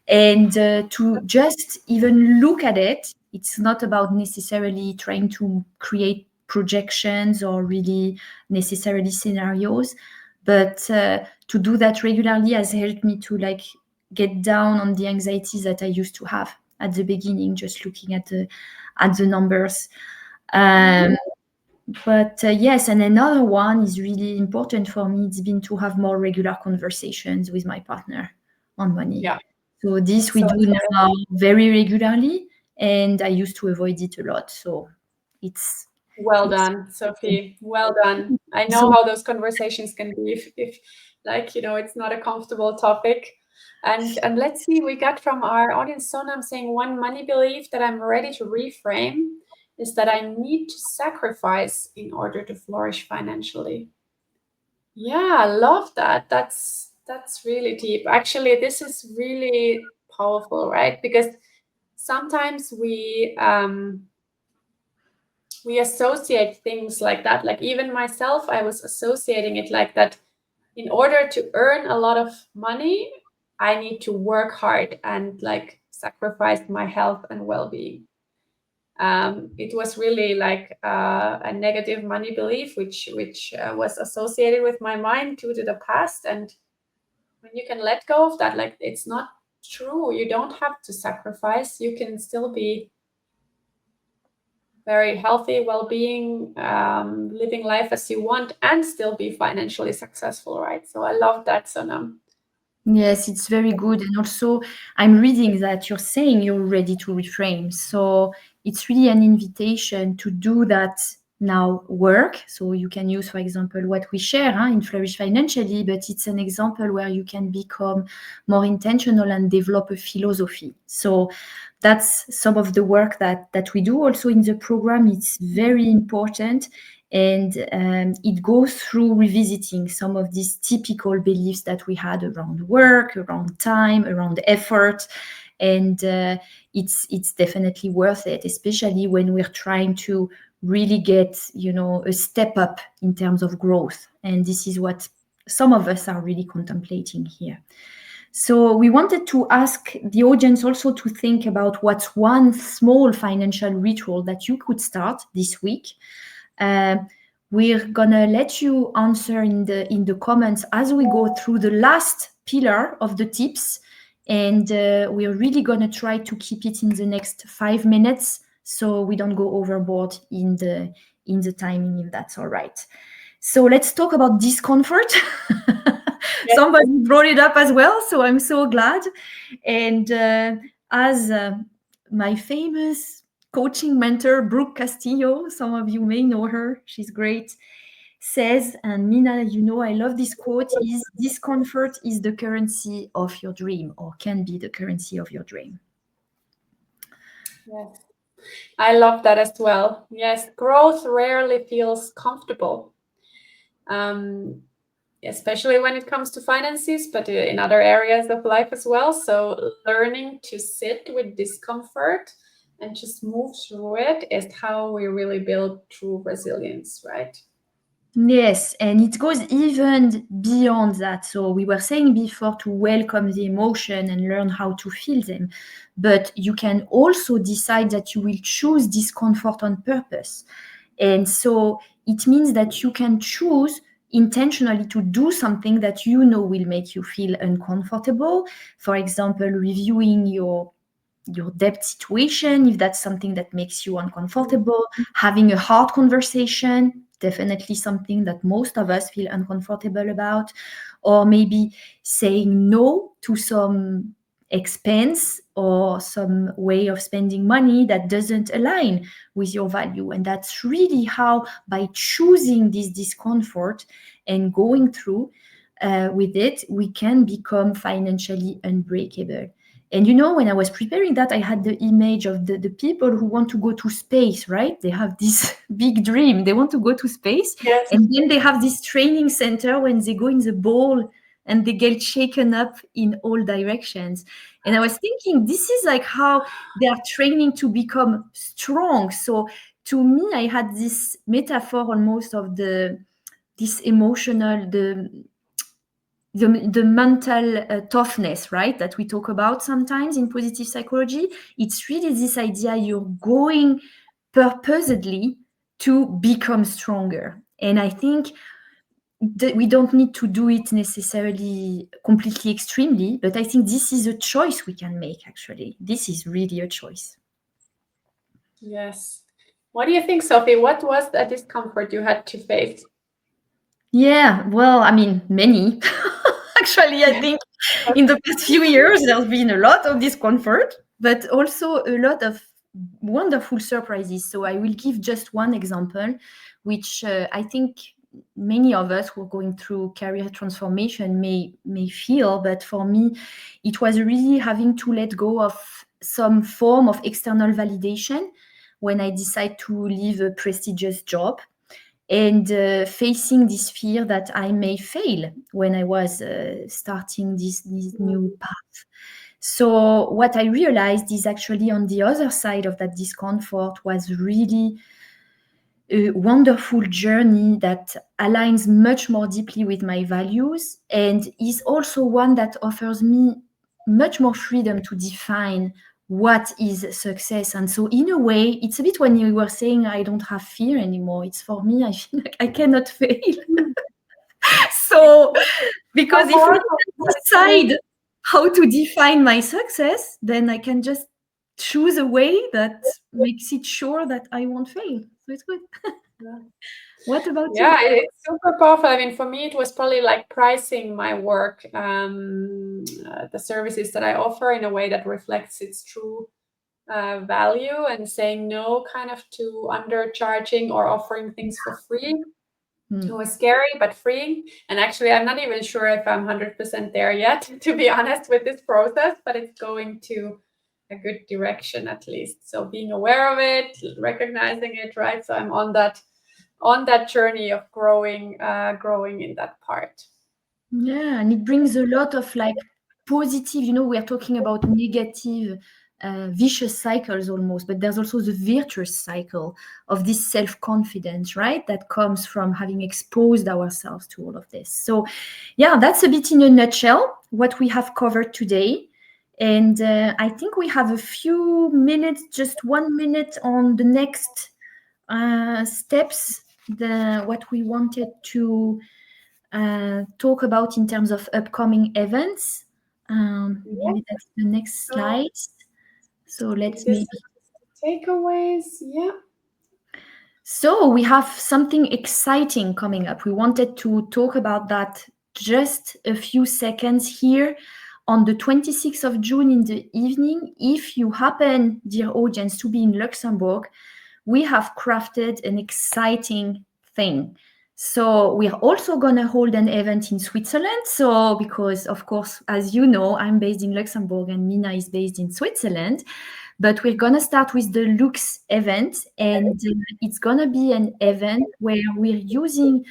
And to just even look at it, it's not about necessarily trying to create projections or really necessarily scenarios, but to do that regularly has helped me to like get down on the anxieties that I used to have at the beginning, just looking at the numbers. But yes, and another one is really important for me. It's been to have more regular conversations with my partner on money. Yeah. So this we So do now very regularly, and I used to avoid it a lot. So it's well it's done, Sophie. Well done. I know so how those conversations can be if like, it's not a comfortable topic. And let's see, we got from our audience, Sonam, saying one money belief that I'm ready to reframe is that I need to sacrifice in order to flourish financially. Yeah, I love that. That's really deep. Actually, this is really powerful, right? Because sometimes we associate things like that. Like even myself, I was associating it like that. In order to earn a lot of money, I need to work hard and like sacrifice my health and well-being. It was really like a negative money belief, which was associated with my mind due to the past. And when you can let go of that, like it's not true. You don't have to sacrifice. You can still be very healthy, well-being, living life as you want and still be financially successful, right? So I love that, Sonam. Yes, it's very good. And also, I'm reading that you're saying you're ready to reframe. So it's really an invitation to do that now work. So you can use, for example, what we share in Flourish Financially, but it's an example where you can become more intentional and develop a philosophy. So that's some of the work that we do also in the program. It's very important. And it goes through revisiting some of these typical beliefs that we had around work, around time, around effort. And it's definitely worth it, especially when we're trying to really get, a step up in terms of growth. And this is what some of us are really contemplating here. So we wanted to ask the audience also to think about what's one small financial ritual that you could start this week. We're gonna let you answer in the comments as we go through the last pillar of the tips, and we're really gonna try to keep it in the next 5 minutes so we don't go overboard in the timing, if that's all right. So let's talk about discomfort. Yes. Somebody brought it up as well, so I'm so glad. And as my famous coaching mentor, Brooke Castillo, some of you may know her, she's great, says, and Minna, I love this quote, is discomfort is the currency of your dream, or can be the currency of your dream. Yes, I love that as well. Yes, growth rarely feels comfortable, especially when it comes to finances, but in other areas of life as well. So learning to sit with discomfort and just move through it is how we really build true resilience, right? Yes, and it goes even beyond that. So we were saying before to welcome the emotion and learn how to feel them. But you can also decide that you will choose discomfort on purpose. And so it means that you can choose intentionally to do something that will make you feel uncomfortable. For example, reviewing your debt situation, if that's something that makes you uncomfortable, having a hard conversation, definitely something that most of us feel uncomfortable about, or maybe saying no to some expense or some way of spending money that doesn't align with your value. And that's really how, by choosing this discomfort and going through with it, we can become financially unbreakable. And when I was preparing that, I had the image of the people who want to go to space, right? They have this big dream. They want to go to space. Yes. And then they have this training center when they go in the ball and they get shaken up in all directions. And I was thinking, this is like how they are training to become strong. So to me, I had this metaphor almost of this emotional, the mental toughness, right, that we talk about sometimes in positive psychology. It's really this idea you're going purposely to become stronger. And I think that we don't need to do it necessarily completely extremely, but I think this is a choice we can make, actually. This is really a choice. Yes. What do you think, Sophie? What was the discomfort you had to face? Yeah, well, I mean, many. Actually, I think in the past few years, there's been a lot of discomfort, but also a lot of wonderful surprises. So I will give just one example, which I think many of us who are going through career transformation may feel, but for me, it was really having to let go of some form of external validation when I decide to leave a prestigious job, and facing this fear that I may fail when I was starting this new path. So what I realized is actually on the other side of that discomfort was really a wonderful journey that aligns much more deeply with my values, and is also one that offers me much more freedom to define what is success. And so in a way, it's a bit when you were saying I don't have fear anymore. It's for me, I feel like I cannot fail. So because if I decide how to define my success, then I can just choose a way that makes it sure that I won't fail. So it's good. Yeah. What about you? Yeah, it's super powerful. I mean, for me, it was probably like pricing my work, the services that I offer in a way that reflects its true value, and saying no kind of to undercharging or offering things for free. It was scary but freeing. And actually, I'm not even sure if I'm 100% there yet, to be honest, with this process, but it's going to a good direction at least. So being aware of it, recognizing it, right? So I'm on that journey of growing in that part. Yeah, and it brings a lot of like positive, we are talking about negative, vicious cycles almost, but there's also the virtuous cycle of this self-confidence, right? That comes from having exposed ourselves to all of this. So yeah, that's a bit in a nutshell what we have covered today. And I think we have a few minutes, just 1 minute on the next steps, what we wanted to talk about in terms of upcoming events. Maybe that's the next slide. So let's maybe. Takeaways, yeah. So we have something exciting coming up. We wanted to talk about that just a few seconds here on the 26th of June in the evening. If you happen, dear audience, to be in Luxembourg, we have crafted an exciting thing. So we are also going to hold an event in Switzerland. So because, of course, as you know, I'm based in Luxembourg and Minna is based in Switzerland. But we're going to start with the Lux event. And it's going to be an event where we're using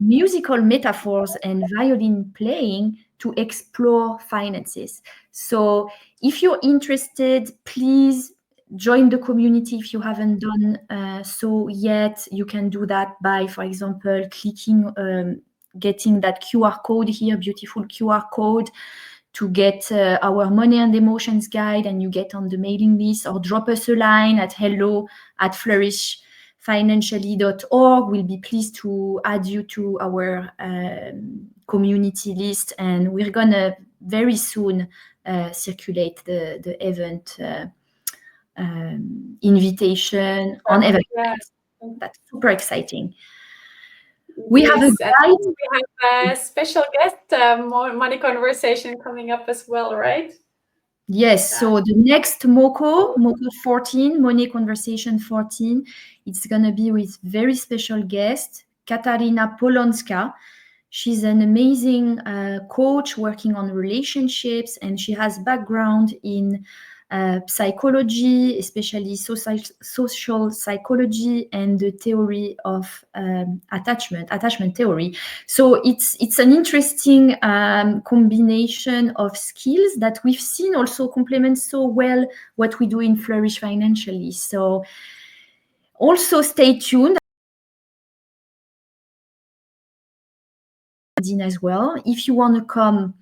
musical metaphors and violin playing to explore finances. So if you're interested, please join the community. If you haven't done so yet, you can do that by, for example, clicking, getting that QR code here, beautiful QR code, to get our Money and Emotions guide, and you get on the mailing list, or drop us a line at hello@flourishfinancially.org. We'll be pleased to add you to our community list, and we're gonna very soon circulate the event invitation on event. That's super exciting. We have a guide. We have a special guest, money conversation coming up as well, right? Yes. So the next MOCO 14, Money Conversation 14, it's going to be with very special guest, Katarina Polonska. She's an amazing coach working on relationships, and she has background in psychology, especially social psychology, and the theory of attachment theory. So it's an interesting combination of skills that we've seen also complements so well what we do in Flourish Financially. So also stay tuned as well. If you want to come,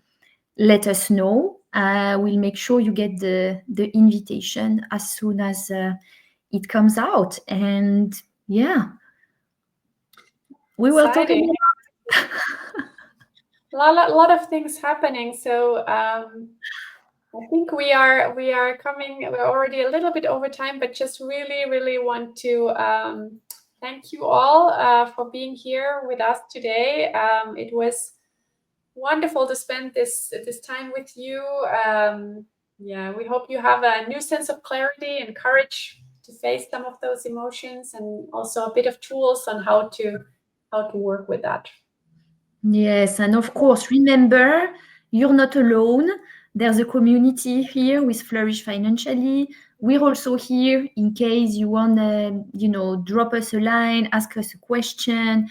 let us know. We'll make sure you get the invitation as soon as it comes out. And yeah, we will talk about a lot of things happening. So I think we are coming. We're already a little bit over time, but just really want to thank you all for being here with us today. It was wonderful to spend this time with you. We hope you have a new sense of clarity and courage to face some of those emotions, and also a bit of tools on how to work with that. Yes, and of course, remember, you're not alone. There's a community here with Flourish Financially. We're also here in case you want to, drop us a line, ask us a question,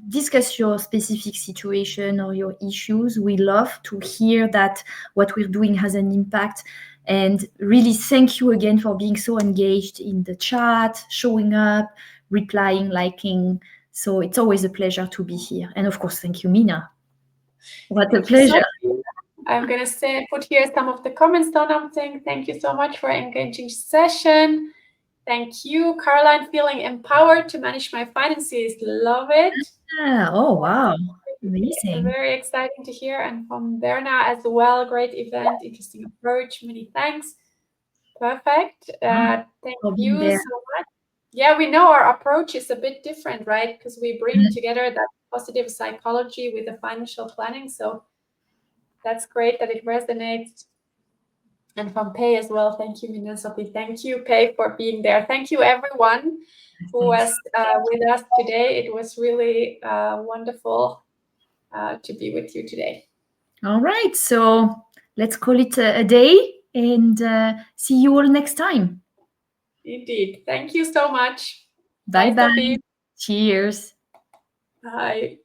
discuss your specific situation or your issues. We love to hear that what we're doing has an impact. And really, thank you again for being so engaged in the chat, showing up, replying, liking. So it's always a pleasure to be here. And of course, thank you, Minna. What a pleasure. I'm going to put here some of the comments down. I'm saying thank you so much for an engaging session. Thank you, Caroline. Feeling empowered to manage my finances. Love it. Yeah. Oh, wow. Amazing. Very exciting to hear. And from Berna as well. Great event. Interesting approach. Many thanks. Perfect. Thank for being you there. so much. Yeah, we know our approach is a bit different, right? Because we bring together that positive psychology with the financial planning. So that's great that it resonates. And from Pei as well. Thank you, Minna, Sophie. Thank you, Pei, for being there. Thank you, everyone who was with us today. It was really wonderful to be with you today. All right, so let's call it a day and see you all next time. Indeed. Thank you so much. Bye Bye, bye. Sophie. Cheers. Bye.